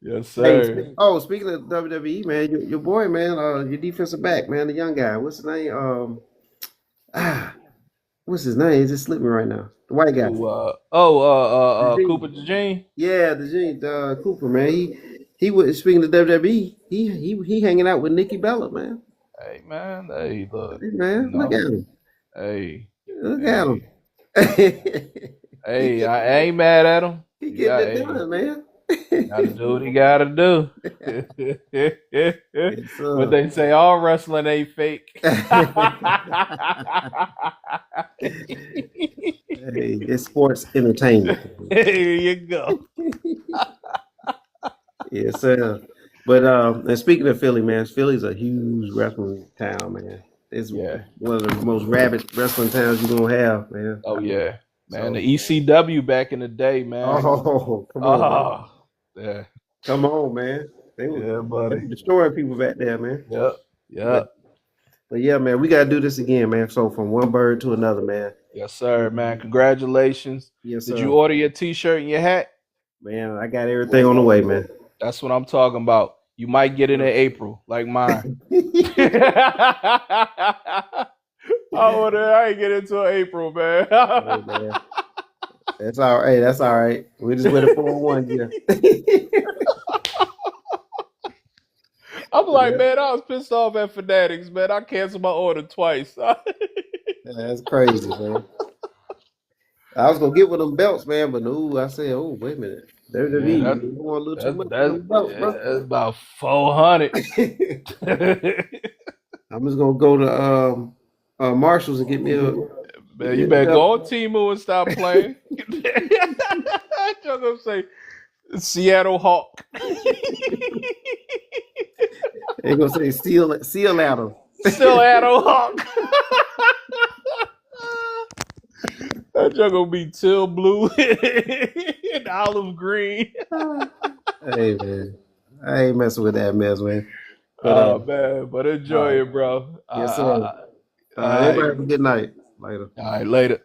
yes, Hey, sir. speaking of WWE, man, your boy, man, your defensive back, man, the young guy. What's his name? Ah, what's his name? It just slipped me right now. The white guy. Cooper Eugene. DeJean. Yeah, the Gene, Cooper, man. He was speaking of WWE. He hanging out with Nikki Bella, man. Hey man, hey look, Hey, man, look at him. hey, Look at him. Hey, hey, I ain't mad at him. He You got, getting it hey, done, man. gotta do what he gotta do. Yes, But sir. they say all wrestling ain't fake. Hey, it's sports entertainment. Here you go. Yes, sir. But and speaking of Philly, man, Philly's a huge wrestling town, man. It's Yeah. one of the most rabid wrestling towns you're gonna have, man. Oh yeah, man. So, The ECW back in the day, man. oh, come on, man. Oh, yeah, Come on, man. They were, yeah, they buddy. were destroying people back there, man. Yep, But yep. but yeah, man, we gotta do this again, man. So from one bird to another, man. Yes, sir, man. Congratulations. Yes, Did sir. you order your T-shirt and your hat? Man, I got everything on the way, man. That's what I'm talking about. You might get it in April, like mine. I ain't get it until April, man. Hey, man. That's all right. Hey, that's all right. We just waiting for 1 year. I'm like, Yeah. man, I was pissed off at Fanatics, man. I canceled my order twice. That's crazy, man. I was gonna get with them belts, man, but no, I said, oh, wait a minute. WWE, Yeah, you want a little too much for that's, them belts, bro. that's about 400. I'm just gonna go to Marshalls and get me a. Man, you better go on Temu and stop playing. I'm gonna say Seattle Hawk. They gonna say seal Adam. Still Seattle Hawk. That junk gonna be teal blue and olive green. Hey man, I ain't messing with that mess, man. But, Oh man, but enjoy it, bro. Yes, sir. All right. Everybody have a good night. Later. All right, later.